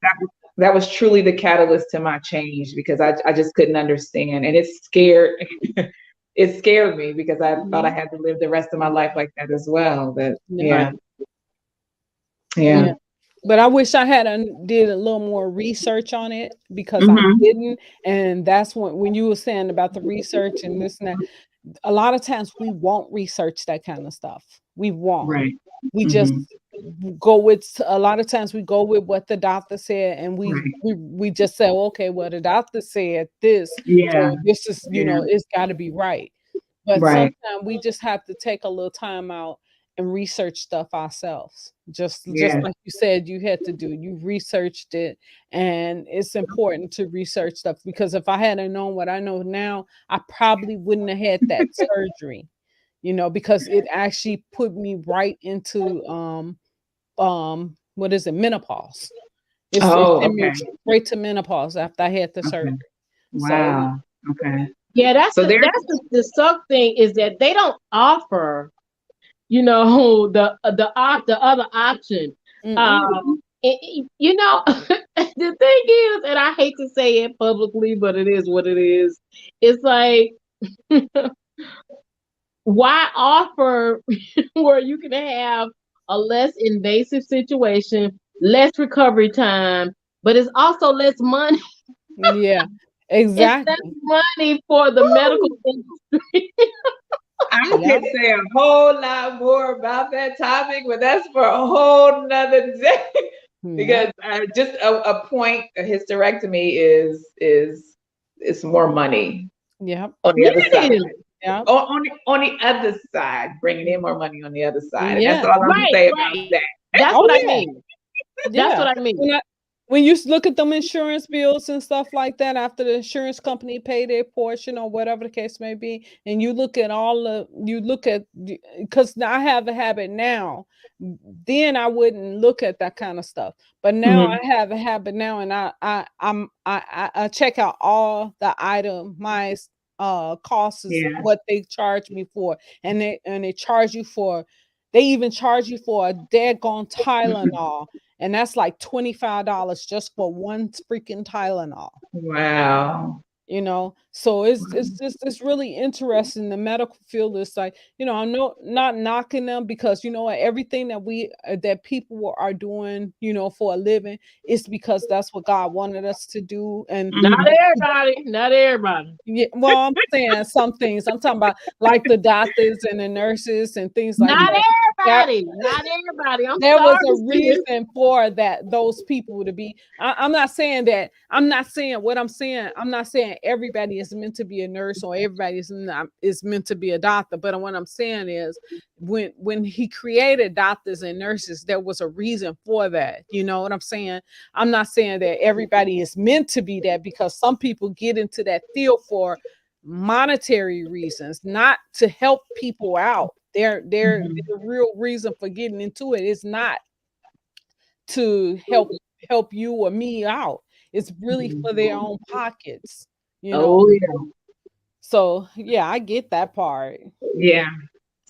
that was truly the catalyst to my change because I just couldn't understand, and it scared it scared me because I thought I Mhm. had to live the rest of my life like that as well. But Yeah. Right. yeah, yeah. Yeah. But I wish I had did a little more research on it, because I Hmm. didn't. And that's when you were saying about the research and this and that. A lot of times we won't research that kind of stuff. We won't. Right. We just Hmm. go with a lot of times we go with what the doctor said, and Right. we just say, okay, well, the doctor said this, Yeah. so this is, Yeah. it's got to be right. But Right. sometimes we just have to take a little time out and research stuff ourselves. Just Yeah. like you said you had to do. You researched it, and it's important to research stuff because if I hadn't known what I know now, I probably wouldn't have had that surgery, because it actually put me right into what is it, menopause. It Oh, sent me okay. straight to menopause after I had the surgery. Okay. So Wow. Okay. Yeah, So there's the suck thing is that they don't offer, the other option. mm-mm. The thing is, and I hate to say it publicly, but it is what it is. It's like, why offer where you can have a less invasive situation, less recovery time, but it's also less money. Yeah, It's less exactly. money for the medical Woo! industry. I Yeah. could say a whole lot more about that topic, but that's for a whole nother day. Yeah. Because just a point, a hysterectomy is it's more money Yeah. on the Yeah, other it side. is. Yeah. On the other side, bringing in more money on the other side, and that's Yeah. all I'm gonna Right, say about right. that. That's Oh what I yeah. mean. That's Yeah. what I mean. When I when you look at them insurance bills and stuff like that after the insurance company pay their portion or whatever the case may be, and you look at because I have a habit now. Then I wouldn't look at that kind of stuff, but now Mhm. I have a habit now, and I check out all the itemized costs is Yeah. what they charge me for, and they charge you for. They even charge you for a daggone Tylenol, and that's like $25 just for one freaking Tylenol. Wow. So it's really interesting. The medical field is like, I'm not knocking them, because you know what, everything that people are doing, for a living, is because that's what God wanted us to do. And Not Mhm. everybody. Not everybody. yeah, well, I'm saying some things. I'm talking about like the doctors and the nurses and things like Not that. That everybody. Not everybody. I'm there was sorry, a sis. reason for those people to be. I'm not saying that. I'm not saying what I'm saying. I'm not saying everybody is meant to be a nurse or everybody is meant to be a doctor. But what I'm saying is, when he created doctors and nurses, there was a reason for that. You know what I'm saying? I'm not saying that everybody is meant to be that, because some people get into that field for monetary reasons, not to help people out. Mhm. The real reason for getting into it is not to help you or me out. It's really Mhm. for their own pockets, you know. Oh yeah. So yeah, I get that part. Yeah.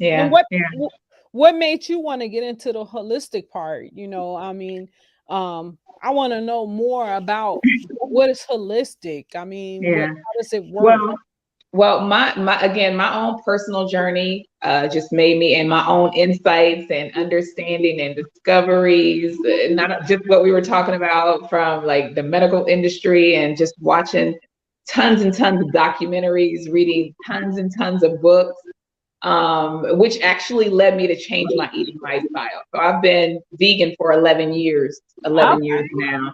And Yeah. Yeah. what made you want to get into the holistic part? I mean, I want to know more about what is holistic. I mean, Yeah. how does it work? Well, my again, my own personal journey just made me, and my own insights and understanding and discoveries, not just what we were talking about from like the medical industry, and just watching tons and tons of documentaries, reading tons and tons of books, which actually led me to change my eating lifestyle. So I've been vegan for 11 years, 11 Okay. years now.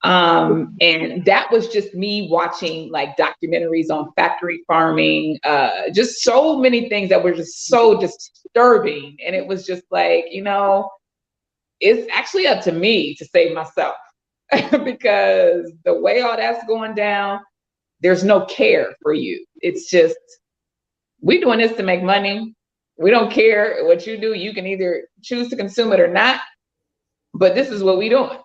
And that was just me watching like documentaries on factory farming, just so many things that were just so disturbing. And it was just like, it's actually up to me to save myself because the way all that's going down, there's no care for you. It's just, we doing this to make money. We don't care what you do. You can either choose to consume it or not, but this is what we doing,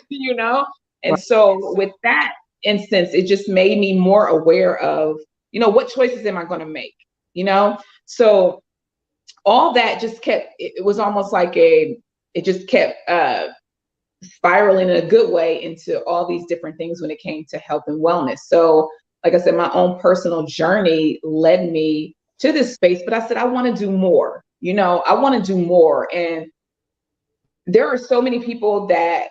you know? And Right. so with that instance, it just made me more aware of, what choices am I going to make? You know? So all that just kept, it was almost like it just kept spiraling in a good way into all these different things when it came to health and wellness. So like I said, my own personal journey led me to this space, but I said, I want to do more, I want to do more. And there are so many people that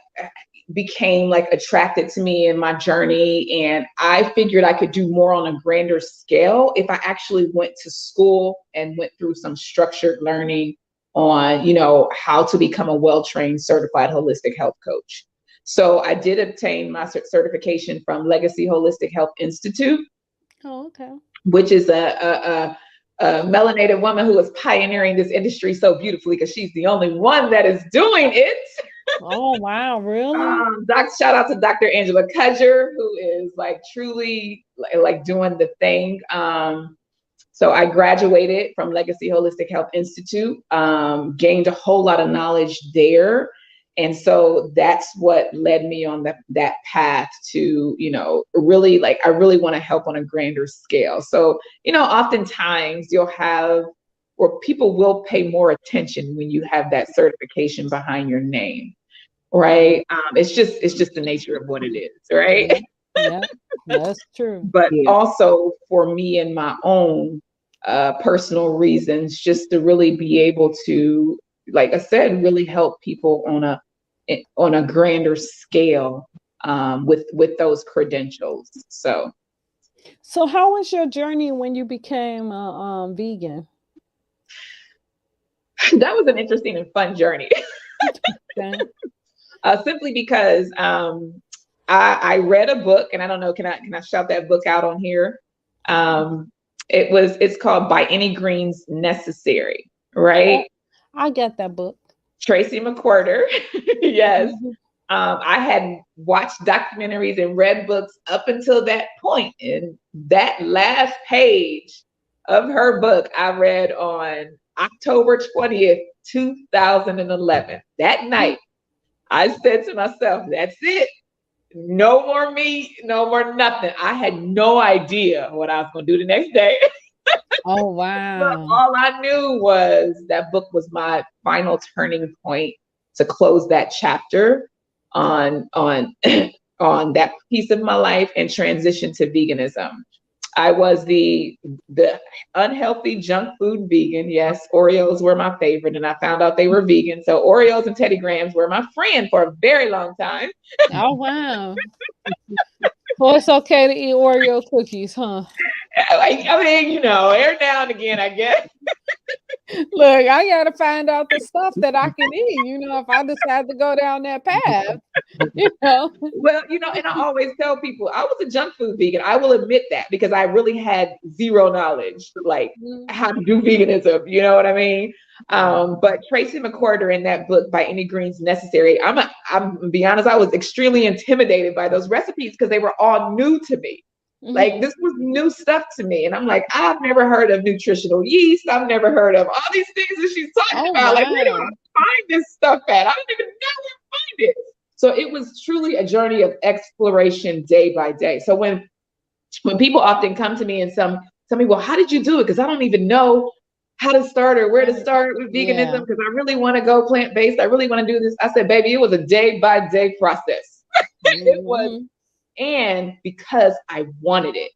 became like attracted to me in my journey, and I figured I could do more on a grander scale if I actually went to school and went through some structured learning on how to become a well-trained certified holistic health coach. So I did obtain my certification from Legacy Holistic Health Institute, Oh, okay. which is melanated woman who is pioneering this industry so beautifully because she's the only one that is doing it. Oh wow, really? Shout out to Dr. Angela Cudger, who is like truly like doing the thing. So I graduated from Legacy Holistic Health Institute, gained a whole lot of knowledge there. And so that's what led me on that path to, really like, I really want to help on a grander scale. So, oftentimes you'll have, or people will pay more attention when you have that certification behind your name, right? It's just the nature of what it is, right? Yeah, that's true. But also for me and my own personal reasons, just to really be able to, like I said, really help people on a grander scale with those credentials. So how was your journey when you became a vegan? that was an interesting and fun journey. Okay. Simply because I read a book, and I don't know, can I shout that book out on here? It's called By Any Means Necessary, right? I get that book. Tracy McQuarter. Yes. I had watched documentaries and read books up until that point. And that last page of her book, I read on October 20th, 2011. That night, I said to myself, that's it. No more meat, no more nothing. I had no idea what I was going to do the next day. Oh, But wow. all I knew was that book was my final turning point to close that chapter on on that piece of my life and transition to veganism. I was the unhealthy junk food vegan. Yes, Oreos were my favorite, and I found out they were vegan. So Oreos and Teddy Grahams were my friend for a very long time. Oh, wow. Well, it's okay to eat Oreo cookies, huh? I mean, every now and again, I guess. Look, I gotta find out the stuff that I can eat, if I decide to go down that path, Well, and I always tell people I was a junk food vegan. I will admit that because I really had zero knowledge, like how to do veganism. You know what I mean? But Tracy McQuarter in that book, By Any Means Necessary, I'm gonna be honest, I was extremely intimidated by those recipes because they were all new to me. Like this was new stuff to me. And I'm like, I've never heard of nutritional yeast. I've never heard of all these things that she's talking about. Like, where do I find this stuff at? I don't even know where to find it. So it was truly a journey of exploration day by day. So when people often come to me and tell me, well, how did you do it? Because I don't even know how to start or where to start with veganism because I really want to go plant-based. I really want to do this. I said, baby, it was a day by day process. It was. And because I wanted it.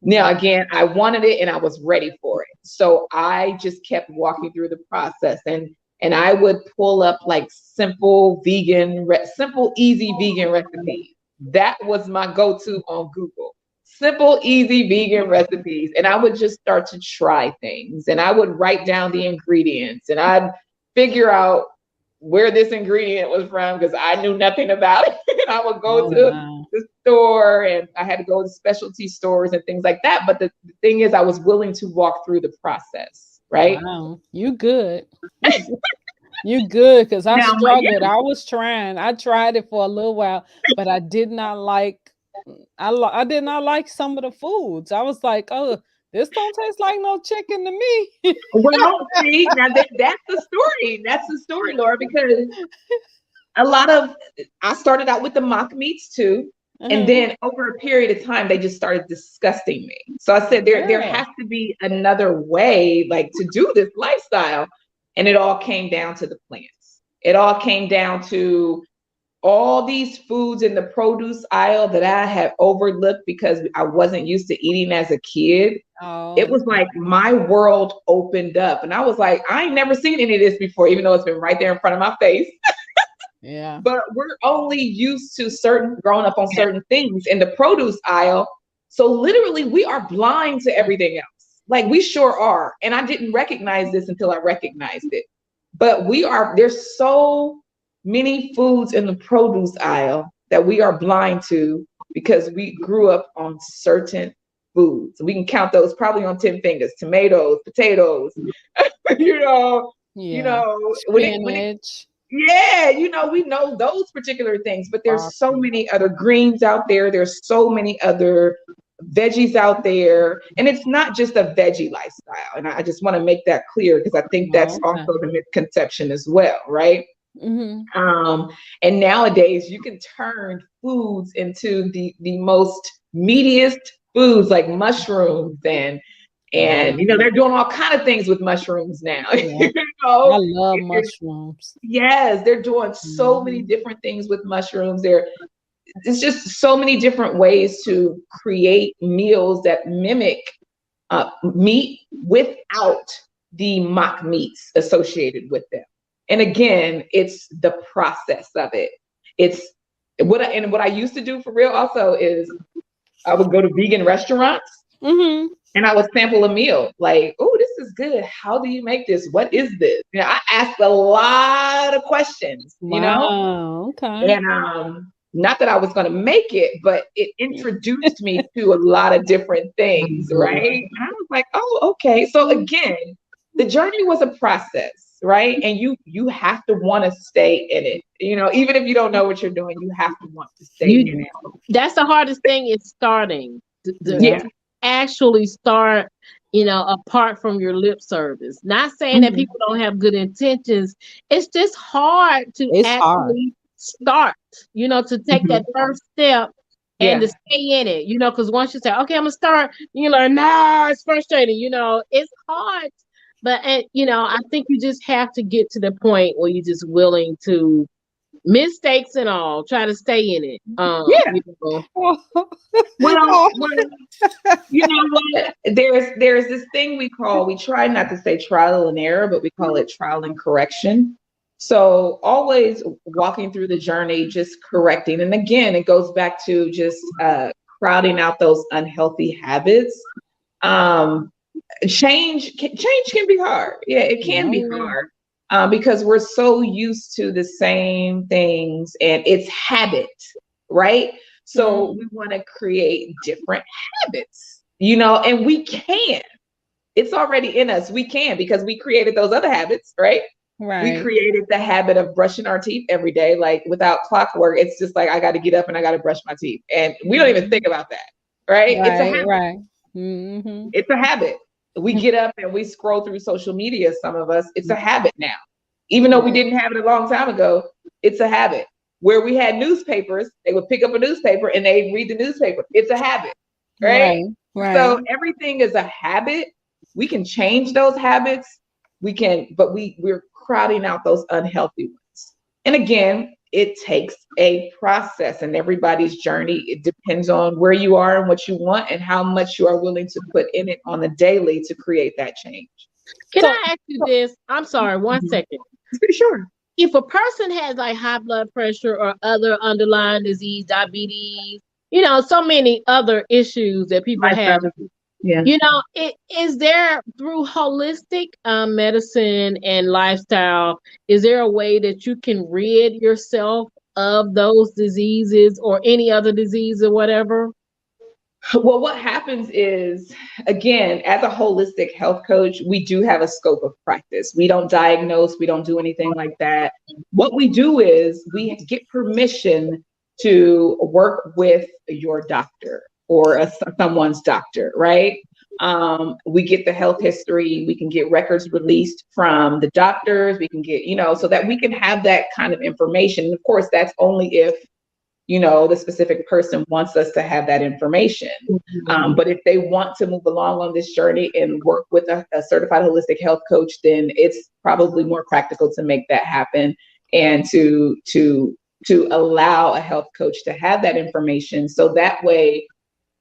Now, again, I wanted it and I was ready for it. So I just kept walking through the process and I would pull up like simple, easy vegan recipes. That was my go-to on Google. Simple, easy vegan recipes. And I would just start to try things and I would write down the ingredients and I'd figure out where this ingredient was from because I knew nothing about it. And I would go to the store and I had to go to specialty stores and things like that. But the thing is, I was willing to walk through the process, right? Wow, you good. You good because I struggled. I was trying. I tried it for a little while, but I did not like. I did not like some of the foods. I was like, oh, this don't taste like no chicken to me. Well, see, now that's the story. That's the story, Laura, because I started out with the mock meats too. And then over a period of time, they just started disgusting me. So I said, there has to be another way, like to do this lifestyle. And it all came down to the plants. It all came down to all these foods in the produce aisle that I had overlooked because I wasn't used to eating as a kid. It was like my world opened up and I was like, I ain't never seen any of this before, even though it's been right there in front of my face. Yeah. But we're only used to growing up on certain things in the produce aisle. So literally we are blind to everything else. Like we sure are. And I didn't recognize this until I recognized it. But there's so many foods in the produce aisle that we are blind to because we grew up on certain foods. We can count those probably on 10 fingers. Tomatoes, potatoes, you know, Yeah. when it Spinach, yeah, we know those particular things, but there's so broccoli. many other greens out there. There's so many other veggies out there. And it's not just a veggie lifestyle. And I just want to make that clear because I think that's Oh, also okay. the misconception as well, right? Mm-hmm. Um, and nowadays you can turn foods into the most meatiest foods like mushrooms and Wow. they're doing all kind of things with mushrooms now. Yeah. I Know, love it- mushrooms. yes, they're doing so many Mm-hmm. different things with mushrooms. There's just so many different ways to create meals that mimic meat without the mock meats associated with them. And again, it's the process of it. It's what I used to do for real also is I would go to vegan restaurants Mm-hmm. and I would sample a meal like, oh, this is good. How do you make this? What is this? I asked a lot of questions, Wow. Okay. and not that I was going to make it, but it introduced me to a lot of different things, right? And I was like, oh, okay. So again, the journey was a process, right? And you have to want to stay in it. Even if you don't know what you're doing, you have to want to stay You in it. That's the hardest thing is starting Yeah. Yeah. to actually start, apart from your lip service. Not saying that Mhm. people don't have good intentions. It's just hard to It's hard. actually start, to take that first step and to Yeah. stay in it, because once you say, okay, I'm gonna start, you're like, nah, it's frustrating, it's hard. But, I think you just have to get to the point where you're just willing to, mistakes and all, try to stay in it. Yeah. Oh, Well, you know what? There's this thing we try not to say trial and error, but we call it trial and correction. So always walking through the journey, just correcting. And again, it goes back to just crowding out those unhealthy habits. Um, change can be hard. Yeah, it can be yeah. hard because we're so used to the same things and it's habit, right? So we want to create different habits, and we can. It's already in us. We can because we created those other habits, right? We Right. created the habit of brushing our teeth every day, like without clockwork. It's just like I got to get up and I got to brush my teeth, and we don't even think about that, right? It's a Right. habit. Right. Mm-hmm. It's a habit. We get up and we scroll through social media. Some of us, it's a habit now. Even though we didn't have it a long time ago, it's a habit. Where we had newspapers, they would pick up a newspaper and they'd read the newspaper. It's a habit, right? Right. Right. So everything is a habit. We can change those habits. We can, but we're crowding out those unhealthy ones. And again, it takes a process, and everybody's journey, it depends on where you are and what you want and how much you are willing to put in it on the daily to create that change. Can So, I ask you this? I'm sorry, one Mhm. second. Sure. If a person has like high blood pressure or other underlying disease, diabetes, so many other issues that people Lifestyle have, disease. Yeah. is there through holistic medicine and lifestyle, is there a way that you can rid yourself of those diseases or any other disease or whatever? Well, what happens is, again, as a holistic health coach, we do have a scope of practice. We don't diagnose, we don't do anything like that. What we do is we get permission to work with your doctor or someone's doctor, right? We get the health history, we can get records released from the doctors, we can get, so that we can have that kind of information. Of course, that's only if the specific person wants us to have that information. But if they want to move along on this journey and work with a certified holistic health coach, then it's probably more practical to make that happen and to allow a health coach to have that information. So that way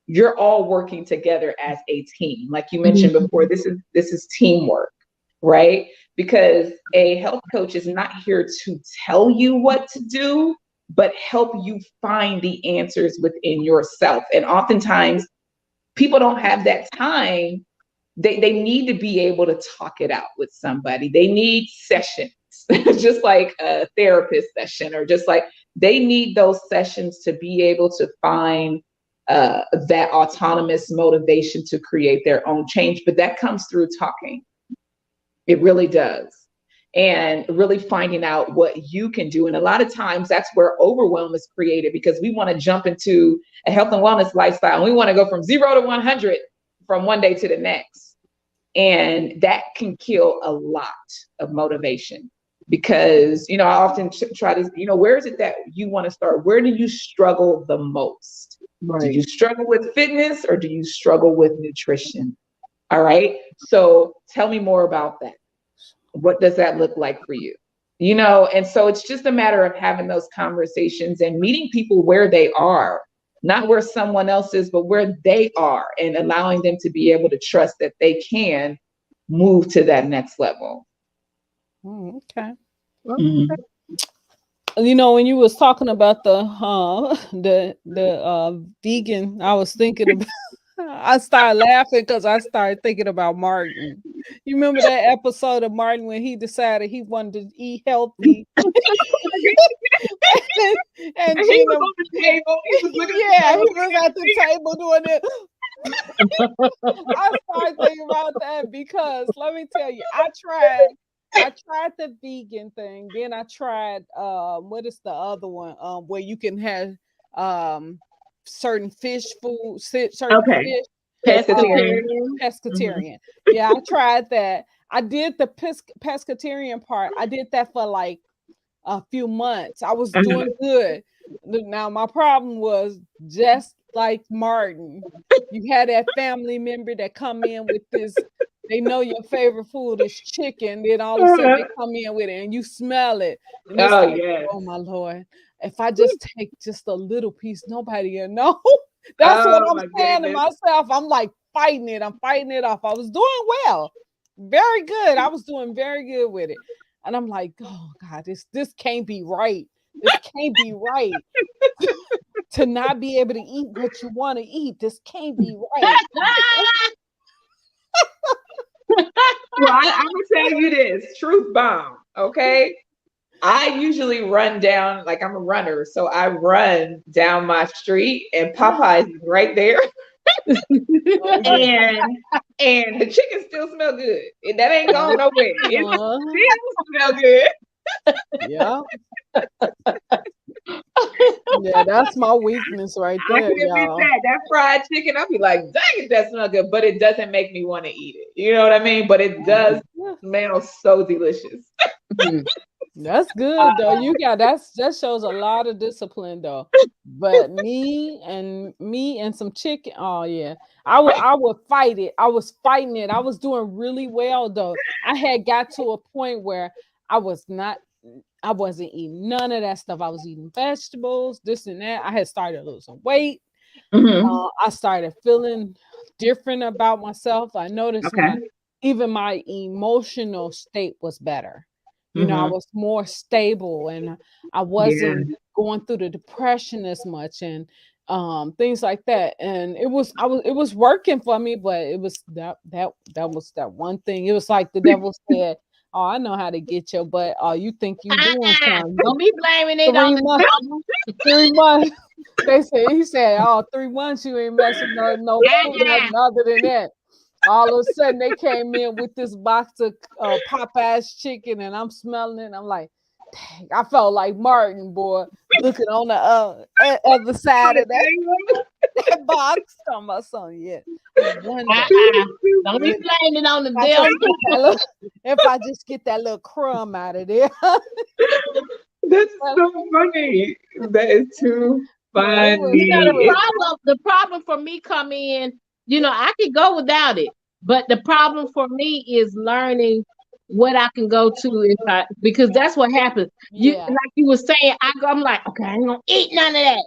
you're all working together as a team. Like you mentioned before, this is teamwork, right? Because a health coach is not here to tell you what to do, but help you find the answers within yourself. And oftentimes people don't have that time. They need to be able to talk it out with somebody. They need sessions, just like a therapist session, or just like they need those sessions to be able to find that autonomous motivation to create their own change. But that comes through talking. It really does. And really finding out what you can do. And a lot of times that's where overwhelm is created, because we want to jump into a health and wellness lifestyle. And we want to go from 0 to 100 from one day to the next. And that can kill a lot of motivation, because, I often try to, where is it that you want to start? Where do you struggle the most? Right. Do you struggle with fitness, or do you struggle with nutrition? All right. So tell me more about that. What does that look like for you? And so it's just a matter of having those conversations and meeting people where they are, not where someone else is, but where they are, and allowing them to be able to trust that they can move to that next level. Okay. Mhm. When you was talking about the vegan, I was thinking about I started laughing because I started thinking about Martin. You remember that episode of Martin when he decided he wanted to eat healthy? and He Gina, was on the table. He was looking at yeah, the he was at the table doing it. I started thinking about that because let me tell you, I tried the vegan thing. Then I tried what is the other one? Where you can have certain fish food, certain Okay. fish, Pescatarian. pescatarian. Yeah, I tried that. I did the pescatarian part. I did that for like a few months. I was doing good. Now my problem was just like Martin. You had that family member that come in with this. They know your favorite food is chicken. Then all of a sudden they come in with it, and you smell it, and it's Oh, like, yes. oh my Lord! If I just take just a little piece, nobody will know. That's what Oh, I'm my saying to goodness. myself. I'm like fighting it. I'm fighting it off. I was doing well, very good. I was doing very good with it. And I'm like, oh God, this can't be right. This can't be right. To not be able to eat what you want to eat. This can't be right. Well, I'm going to tell you this, truth bomb. Okay. I usually run down, like I'm a runner. So I run down my street, and Popeyes is right there. and the chicken still smell good. And that ain't going nowhere. It still smell good. Yeah. Yeah, that's my weakness right I there, can admit y'all. that fried chicken, I'll be like, dang it, that smells good, but it doesn't make me want to eat it. You know what I mean? But it does smell so delicious. That's good though. You got that shows a lot of discipline though. But me and some chicken. Oh yeah. I would fight it. I was fighting it. I was doing really well though. I had got to a point where I wasn't eating none of that stuff. I was eating vegetables, this and that. I had started losing weight. Mhm. I started feeling different about myself. I noticed Okay. even my emotional state was better. I Mhm. was more stable, and I Yeah. wasn't going through the depression as much, and things like that. And it was working for me, but it was that was that one thing. It was like the devil said, "Oh, I know how to get your butt. Oh, you think you doing something? Don't be blaming it on 3 the months, devil. 3 months." He said, "Oh, 3 months you ain't messing no food, nothing other than that." All of a sudden they came in with this box of Popeye's chicken, and I'm smelling it. And I'm like, dang, I felt like Martin, boy, looking on the other side of that box. Talking about something, yeah. One day, Don't be blaming it on the if I just devil. get that little, if I just get that little crumb out of there. That's so funny. That is too But it was You know, good. the problem for me come in, I could go without it. But the problem for me is learning what I can go to because that's what happens. Yeah. Like you were saying, I'm like, okay, I ain't gonna eat none of that.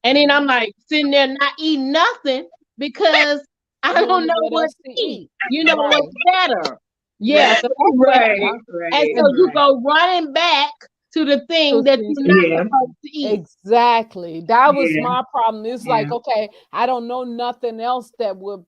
And then I'm like sitting there not eating nothing because I You don't don't know know what what else to to eat. eat. Right. What's better. Yeah, so that's what right, happens. And right, so you right. go running back to the thing So that things you're not Yeah, supposed to eat. exactly. That was yeah, my problem. It's yeah. like, okay, I don't know nothing else that would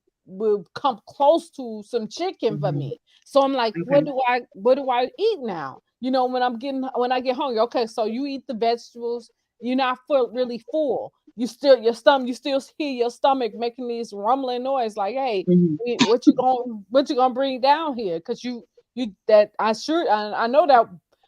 come close to some chicken for Mhm. me. So I'm like, Okay. what do I eat now? When I get hungry. Okay, so you eat the vegetables you're not full, really full. You still your stomach, you still hear your stomach making these rumbling noise like, hey, Mhm. what you gonna bring down here? Because you that I know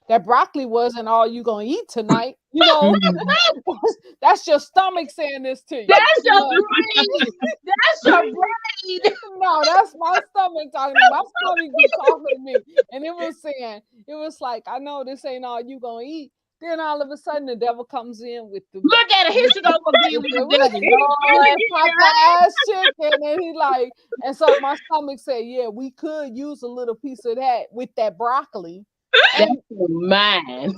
that broccoli wasn't all you gonna eat tonight. You know, Mhm. that's your stomach saying this to you. That's You your know, brain. That's your brain. no, that's my stomach talking to me. My stomach be talking to me. And it was saying, it was like, I know this ain't all you gonna eat. Then all of a sudden the devil comes in Look at it. Here with she goes again with the devil. with Lord, the Papa ass chicken. And he like, and so my stomach said, yeah, we could use a little piece of that with that broccoli. that's And, mine.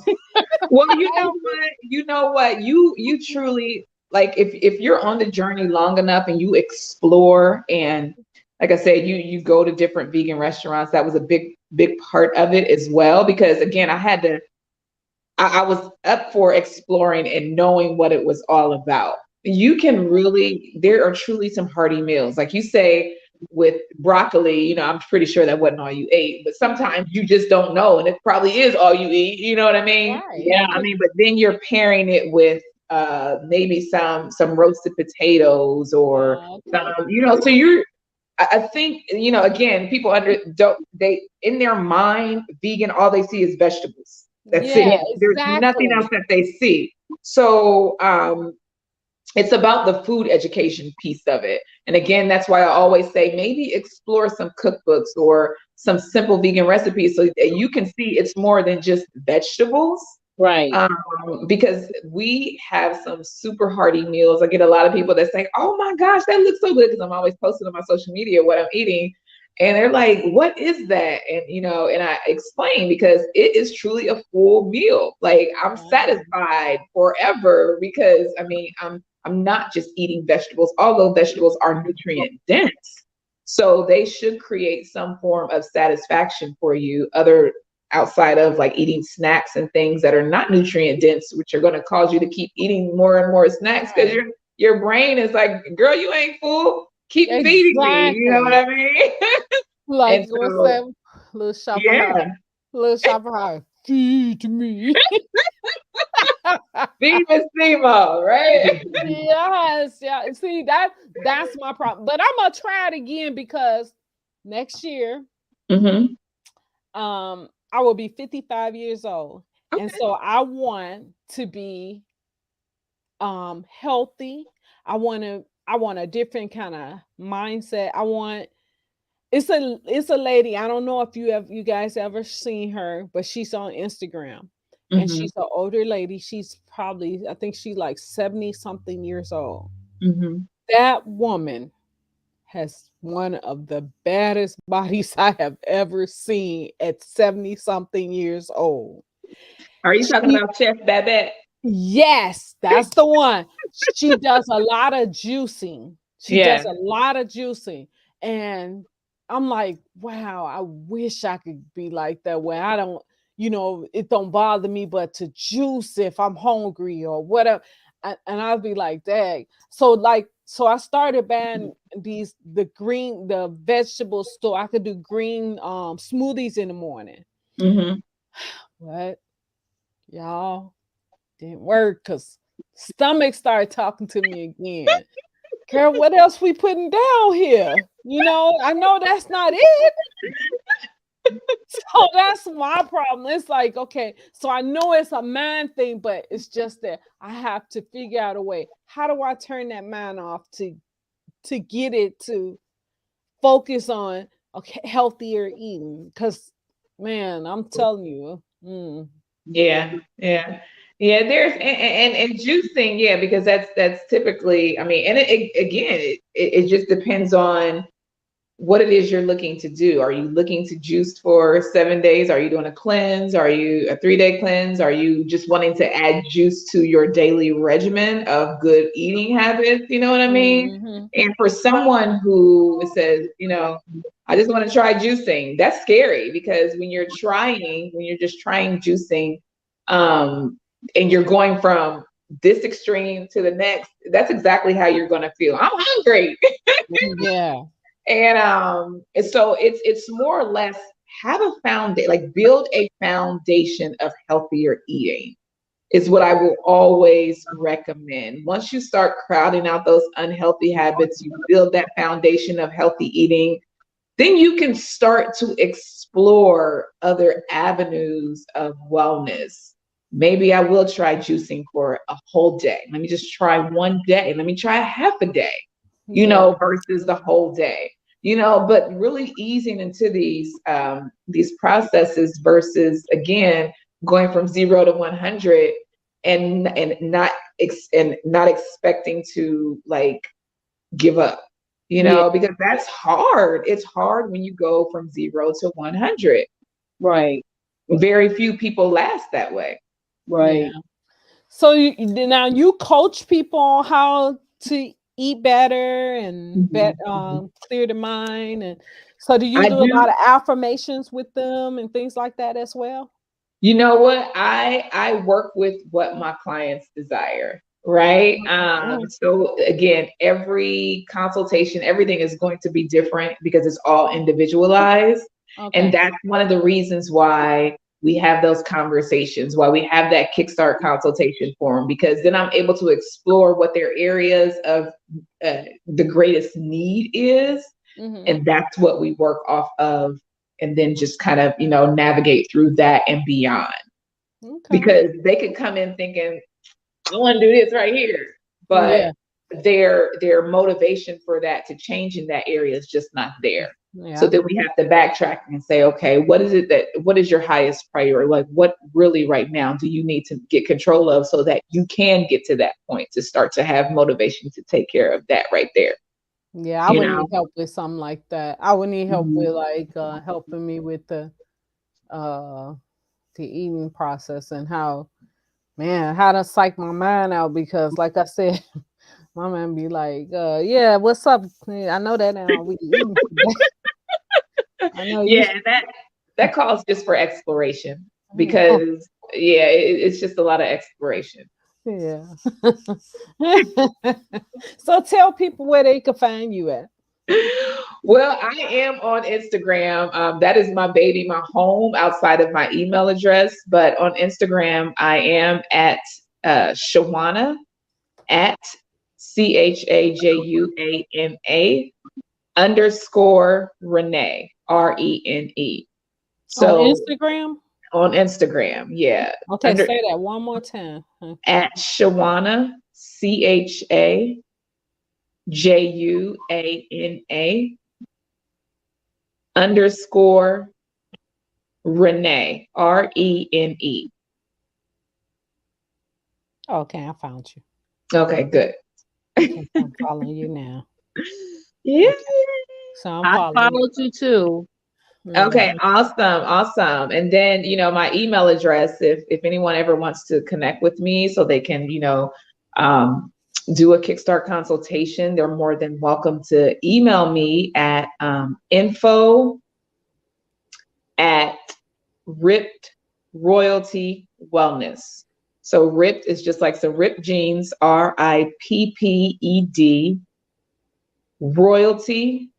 Well, you know what? You know what? You truly like if you're on the journey long enough and you explore and like I said, you go to different vegan restaurants. That was a big part of it as well because again, I was up for exploring and knowing what it was all about. You can really, there are truly some hearty meals. Like you say with broccoli, I'm pretty sure that wasn't all you ate, but sometimes you just don't know. And it probably is all you eat. You know what I mean? right. Yeah. I mean, but then you're pairing it with maybe some roasted potatoes or Okay. so I think, again, people don't they in their mind, vegan, all they see is vegetables. That's Yeah, it. Yeah. There's nothing else exactly. that they see. So it's about the food education piece of it. And again, that's why I always say maybe explore some cookbooks or some simple vegan recipes so that you can see it's more than just vegetables. Right. Because we have some super hearty meals. I get a lot of people that say, "Oh my gosh, that looks so good," because I'm always posting on my social media what I'm eating. And they're like, "What is that?" And and I explain because it is truly a full meal. Like I'm Wow. satisfied forever because I mean, I'm not just eating vegetables, although vegetables are nutrient dense. So they should create some form of satisfaction for you, other outside of like eating snacks and things that are not nutrient dense, which are going to cause you to keep eating more and more snacks because Right. your brain is like, girl, you ain't full. Keep feeding me. You know what Exactly. I mean? Like And what's so, that little shopper high? yeah, Little shopper high. Feed me. feed Miss Simo, right? Yes, yeah. See that's my problem. But I'm gonna try it again because next year, Mm-hmm. I will be 55 years old. And Okay. so I want to be healthy. I want a different kind of mindset. I want it's a lady. I don't know if you guys ever seen her, but she's on Instagram. And Mm-hmm. she's an older lady. She's probably, I think she's like 70 something years old. Mm-hmm. That woman has one of the baddest bodies I have ever seen at 70 something years old. Are you talking She about Chef Babette? Yes, that's the one. She does a lot of juicing. She does Yeah. a lot of juicing. And I'm like, wow, I wish I could be like that where I don't, it don't bother me but to juice if I'm hungry or whatever. And I'll be like, dang. So I started buying the vegetables so I could do green smoothies in the morning. Mm-hmm. What? Y'all, didn't work because stomach started talking to me again. Girl, what else we putting down here? I know that's not it. So that's my problem. It's like, okay, so I know it's a mind thing, but it's just that I have to figure out a way. How do I turn that mind off to get it to focus on okay healthier eating? Because man, I'm telling you, Yeah, yeah, yeah. There's and juicing, yeah, because that's typically, I mean, and again, it just depends on what it is you're looking to do. Are you looking to juice for 7 days? Are you doing a cleanse? Are you a 3-day cleanse? Are you just wanting to add juice to your daily regimen of good eating habits? You know what I mean? mhm. And for someone who says, I just want to try juicing, that's scary because when you're just trying juicing, and you're going from this extreme to the next, that's exactly how you're going to feel. I'm hungry. Yeah. And so it's more or less have a foundation, like build a foundation of healthier eating. is what I will always recommend. Once you start crowding out those unhealthy habits, you build that foundation of healthy eating, then you can start to explore other avenues of wellness. Maybe I will try juicing for a whole day. Let me just try one day. Let me try a half a day, Yeah. versus the whole day. But really easing into these processes versus, again, going from 0 to 100 and not expecting to like give up, Yeah. because that's hard. It's hard when you go from 0 to 100. Right. Very few people last that way. Right. Yeah. So now you coach people on how to eat better and Mhm. clear the mind, and so do you I do a lot do. of affirmations with them and things like that as well? You know what? I work with what my clients desire, right? Oh, So again, every consultation, everything is going to be different because it's all individualized. And okay. that's one of the reasons why we have those conversations, why we have that Kickstart consultation forum, because then I'm able to explore what their areas of the greatest need is. Hmm. And that's what we work off of, and then just kind of, navigate through that and beyond. Okay. Because they could come in thinking, I want to do this right here, but Yeah. their motivation for that to change in that area is just not there. So Yeah. then we have to backtrack and say, okay, what is your highest priority? Like, what really right now do you need to get control of so that you can get to that point to start to have motivation to take care of that right there, Yeah, I you would know? need help with something like that. I would need help Mhm. with like helping me with uh the eating process and how to psych my mind out, because like I said, my man be like, yeah, what's up? Yeah, I know that now. We eating today. I know you. Yeah, that calls just for exploration, Oh, because yeah, it's just a lot of exploration. yeah. So tell people where they can find you at. Well, I am on Instagram. That is my baby, my home outside of my email address. But on Instagram, I am at Chajuana, at Chajuana underscore Rene, Rene. On So Instagram? on Instagram, yeah, Okay, under say that one more time. Huh. at Chajuana, Chajuana underscore Rene, Rene. Okay, I found you. Okay, good. Okay, so I'm following you now. Yeah. Okay, so I'm I following you. followed you too. Okay, Mhm. awesome, awesome. And then, my email address, if anyone ever wants to connect with me so they can, um, do a Kickstart consultation, they're more than welcome to email me at info at Ripped Royalty Wellness. So ripped is just like some ripped jeans, Ripped, royalty, Royalty,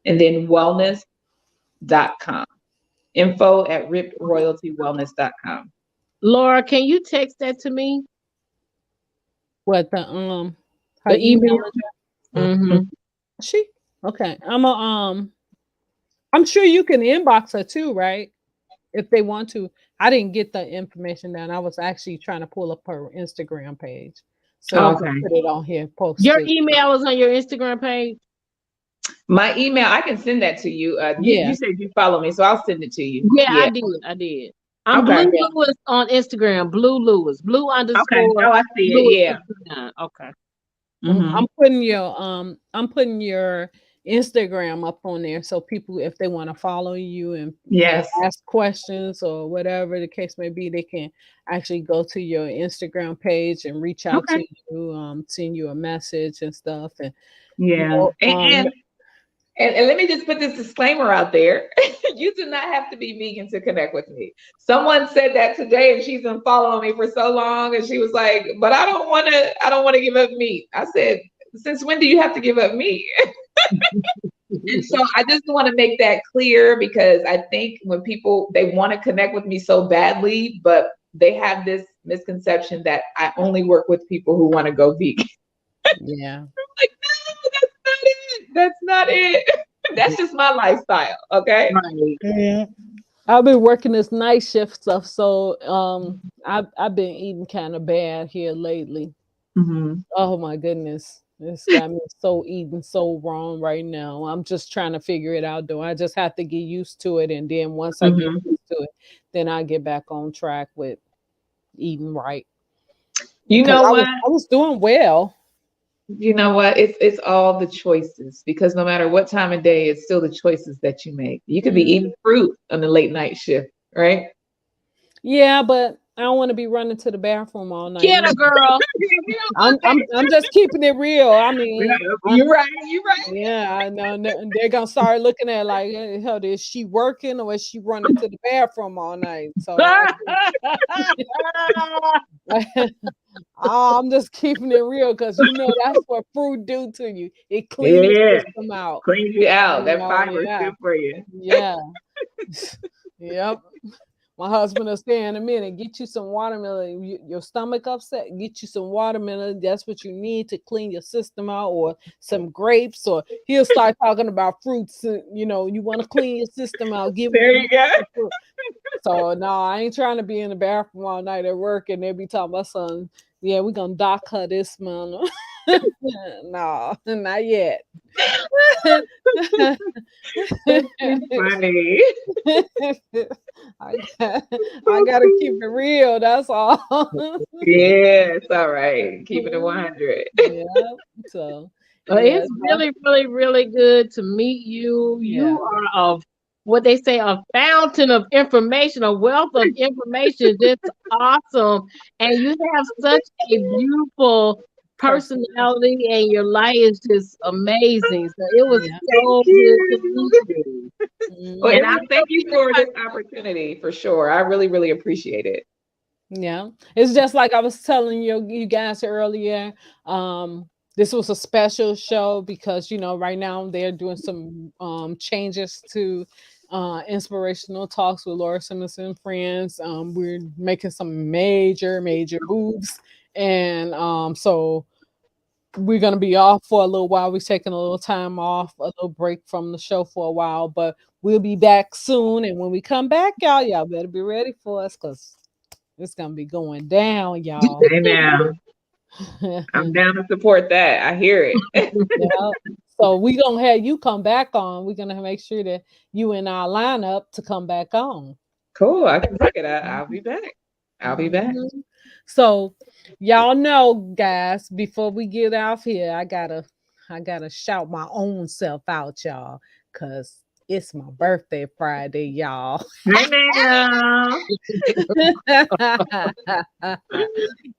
and then wellness.com. Info at rippedroyaltywellness.com. Laura, can you text that to me? What her The email email. address? Mm-hmm. She okay. I'm sure you can inbox her too, right? If they want to. I didn't get the information down. I was actually trying to pull up her Instagram page so I could Okay. put it on here, post Your it. email is on your Instagram page? My email, I can send that to you. You Yeah. said you follow me, so I'll send it to you. Yeah, I Yeah. did. I did. I'm Okay. Blue Yeah. Lewis on Instagram. Blue Lewis. Blue Okay. underscore Oh, I see it. Lewis Yeah. 69. Okay. Hmm. I'm putting your Instagram up on there so people, if they want to follow you and Yes. ask questions or whatever the case may be, they can actually go to your Instagram page and reach out Okay. to you, send you a message and stuff. And you Yeah. know, And let me just put this disclaimer out there. You do not have to be vegan to connect with me. Someone said that today, and she's been following me for so long, and she was like, but I don't want to give up meat. I said, since when do you have to give up meat? And so I just want to make that clear because I think when people they want to connect with me so badly, but they have this misconception that I only work with people who want to go vegan. Yeah. Like, no, that's not it. That's not it. That's just my lifestyle. Okay. Right. Yeah. I've been working this night shift stuff, so I've been eating kind of bad here lately. Mm-hmm. Oh my goodness. It's got me so eating so wrong right now. I'm just trying to figure it out though. I just have to get used to it, and then once I get Mm-hmm. used to it, then I get back on track with eating right. You Because know what? I was doing well. You know what? It's all the choices because no matter what time of day, it's still the choices that you make. You could be Mm. eating fruit on the late night shift, right? Yeah, but I don't want to be running to the bathroom all night Get a either. girl. We don't want that. I'm just keeping it real. I mean, You're right. You're right. yeah, I know. And they're gonna start looking at like, hell, is she working or is she running to the bathroom all night? So I'm just keeping it real because you know that's what fruit do to you. It clean your Yeah, system out. cleans you out. You That know, fiber is yeah, good for you. yeah, yep. My husband will say in a minute, get you some watermelon. Your stomach upset, get you some watermelon. That's what you need to clean your system out, or some grapes, or he'll start talking about fruits. You know, you want to clean your system out, give There you go. some fruit. So no, I ain't trying to be in the bathroom all night at work and they be talking about son. Yeah, we're gonna dock her this month. No, not yet. Funny. I, I gotta keep it real. That's all. Yeah, it's all right. Keeping it 100. Yeah. So yeah, It's really, really, really good to meet you. yeah, You are what they say, a fountain of information, a wealth of information. Just awesome. And you have such a beautiful person. personality, and your light is just amazing. So it was Yeah. Thank so good to meet you. you. Well, and Mhm. I thank you for this opportunity for sure. I really, really appreciate it. Yeah. It's just like I was telling you guys earlier. This was a special show because right now they're doing some changes to inspirational talks with Laura Simmons and friends. We're making some major, major moves. And so we're gonna be off for a little while. We're taking a little time off, a little break from the show for a while, but we'll be back soon. And when we come back, y'all better be ready for us because it's gonna be going down, y'all. Hey now, I'm down to support that. I hear it. Yeah. So we gonna have you come back on. We're gonna make sure that you in our lineup to come back on. Cool. I can take it. I'll be back. I'll be back. Mhm. So y'all know, guys, before we get off here, I gotta shout my own self out, y'all, because it's my birthday Friday, y'all. Hey now.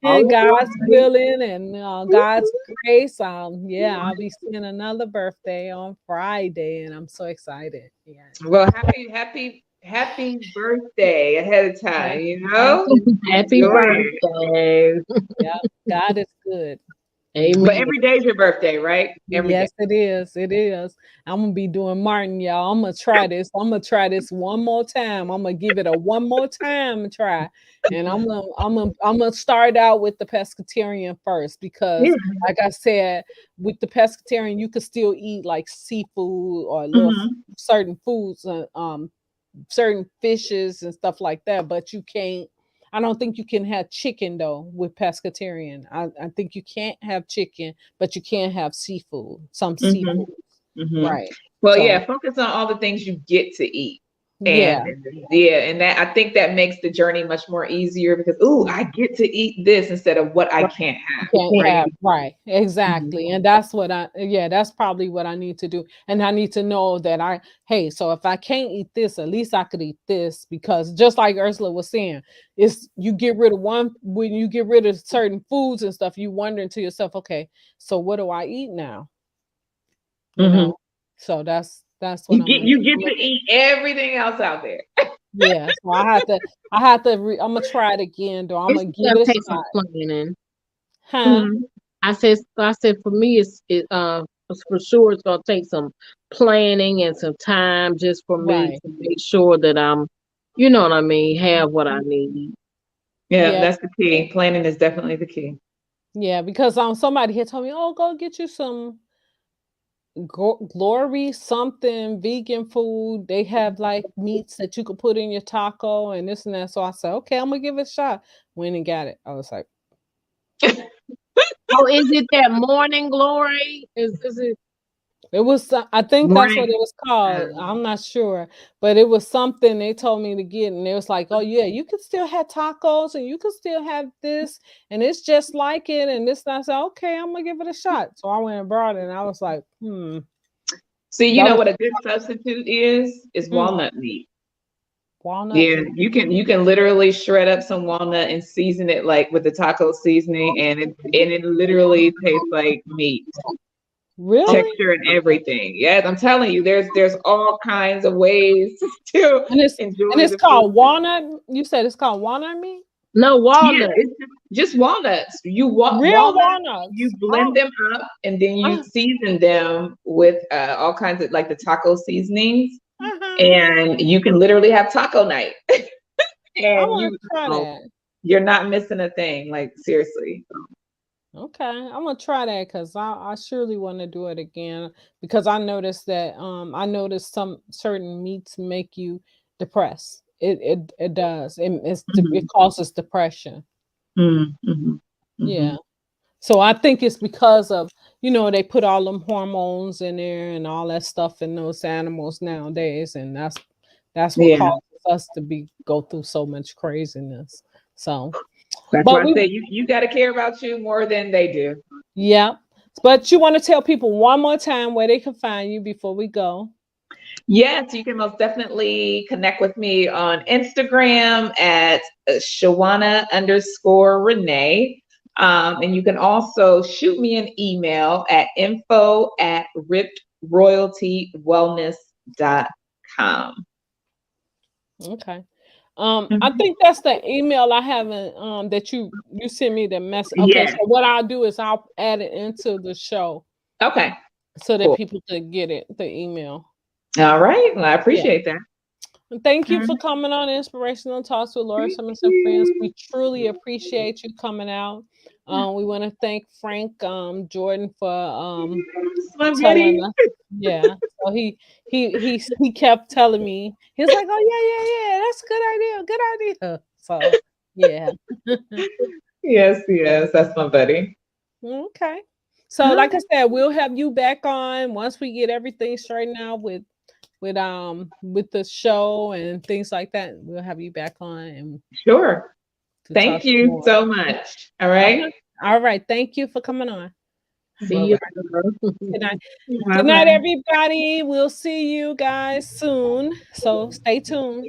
And All God's right. willing and God's grace, yeah, I'll be seeing another birthday on Friday, and I'm so excited. Yeah, Well, happy birthday ahead of time, thank you you, thank know? you. Happy Enjoy it. birthday. Yeah, God is good. But Amen. every day's your birthday, right? Every day. Yes, it is. It is. I'm gonna be doing Martin, y'all. I'm gonna try this. I'm gonna try this one more time. I'm gonna give it a one more time try, and I'm gonna start out with the pescatarian first Yeah. because, like I said, with the pescatarian, you could still eat like seafood or little Hmm. certain foods, certain fishes and stuff like that, but you can't. I don't think you can have chicken though with pescatarian. I think you can't have chicken, but you can have seafood, some Hmm. seafood. Hmm. Right. Well, So yeah, focus on all the things you get to eat. And yeah. yeah, and that I think that makes the journey much more easier because I get to eat this instead of what I Right. can't You have, can't right? have right. Mhm. Exactly. And that's what that's probably what I need to do. And I need to know that hey, so if I can't eat this, at least I could eat this because just like Ursula was saying, it's you get rid of one when you get rid of certain foods and stuff, you wondering to yourself, okay, so what do I eat now? You Mhm. know? So that's what You get I'm to gonna eat everything else out there. yeah. So I'm gonna try it again though. I'm It's gonna give gonna it a take some shot. planning. Huh? Mhm. I said for me, it's for sure it's gonna take some planning and some time just for me Right. to make sure that I'm, you know what I mean, have what I need. Yeah, Yeah. that's the key. Planning is definitely the key. Yeah. Because somebody had told me, oh, go get you some glory something vegan food. They have like meats that you could put in your taco and this and that. So I said, okay, I'm gonna give it a shot. Went and got it. I was like, Oh, is it that morning glory? Is it it was, I think that's what Morning. it was called. I'm not sure, but it was something they told me to get, and it was like, oh yeah, you could still have tacos, and you could still have this, and it's just like it, and this. And I said, okay, I'm gonna give it a shot. So I went and brought it, and I was like, See, you that know was what a good substitute is mm, walnut meat. walnut Yeah, meat. you can literally shred up some walnut and season it like with the taco seasoning, and it literally tastes like meat, Really? texture and everything. Yes, I'm telling you, there's all kinds of ways to still And enjoy it's the called food. walnut. You said it's called walnut meat? no Yeah, walnut? it's just walnuts. Real Walnuts, you walnuts. blend Oh, them up and then you uh, season them with all kinds of like the taco seasonings, uh-huh. and you can literally have taco night, I and want to try know, that. you're not missing a thing. Like seriously. Okay, I'm gonna try that because I surely want to do it again because I noticed some certain meats make you depressed. It does. It Mhm, causes depression. mhm, mhm, Yeah. mhm. So I think it's because of they put all them hormones in there and all that stuff in those animals nowadays, and that's what Yeah, causes us to be go through so much craziness. So, that's but why I we say you got to care about you more than they do. yeah. But you want to tell people one more time where they can find you before we go. Yes, you can most definitely connect with me on Instagram at Chajuana_Rene. And you can also shoot me an email at info@rippedroyaltywellness.com. Okay. I Mhm. think that's the email I haven't that you sent me the mess. Okay, so Yes. what I'll do is I'll add it into the show Okay. so that Cool. people could get it, the email. All right. Well, I Yeah. appreciate that. And thank you Mhm. for coming on Inspirational Talks with Laura Thank Simmons and Friends. you. We truly appreciate you coming out. We want to thank Frank Jordan for Yes, my telling buddy. us. Yeah. So he kept telling me, he was like, oh yeah, that's a good idea. Good idea. So yeah. Yes, yes, that's my buddy. Okay. So Huh? like I said, we'll have you back on once we get everything straightened out with the show and things like that. We'll have you back on and Sure. to talk Thank you more. so much. All right. Okay. All right. Thank you for coming on. See Bye you bye. later. Good night. Bye Good night, bye. everybody. We'll see you guys soon. So stay tuned.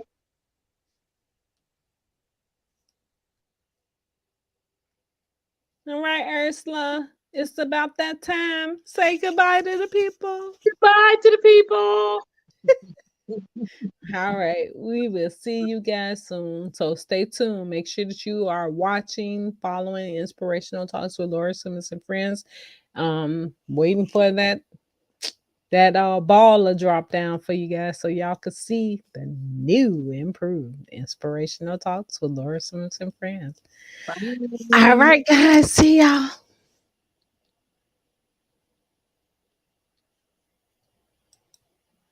All right, Ursula. It's about that time. Say goodbye to the people. Bye to the people. All right. We will see you guys soon. So stay tuned. Make sure that you are watching, following Inspirational Talks with Laura Simmons and Friends. Waiting for that ball to drop down for you guys so y'all could see the new improved Inspirational Talks with Laura Simmons and Friends. All Bye. right, guys. See y'all.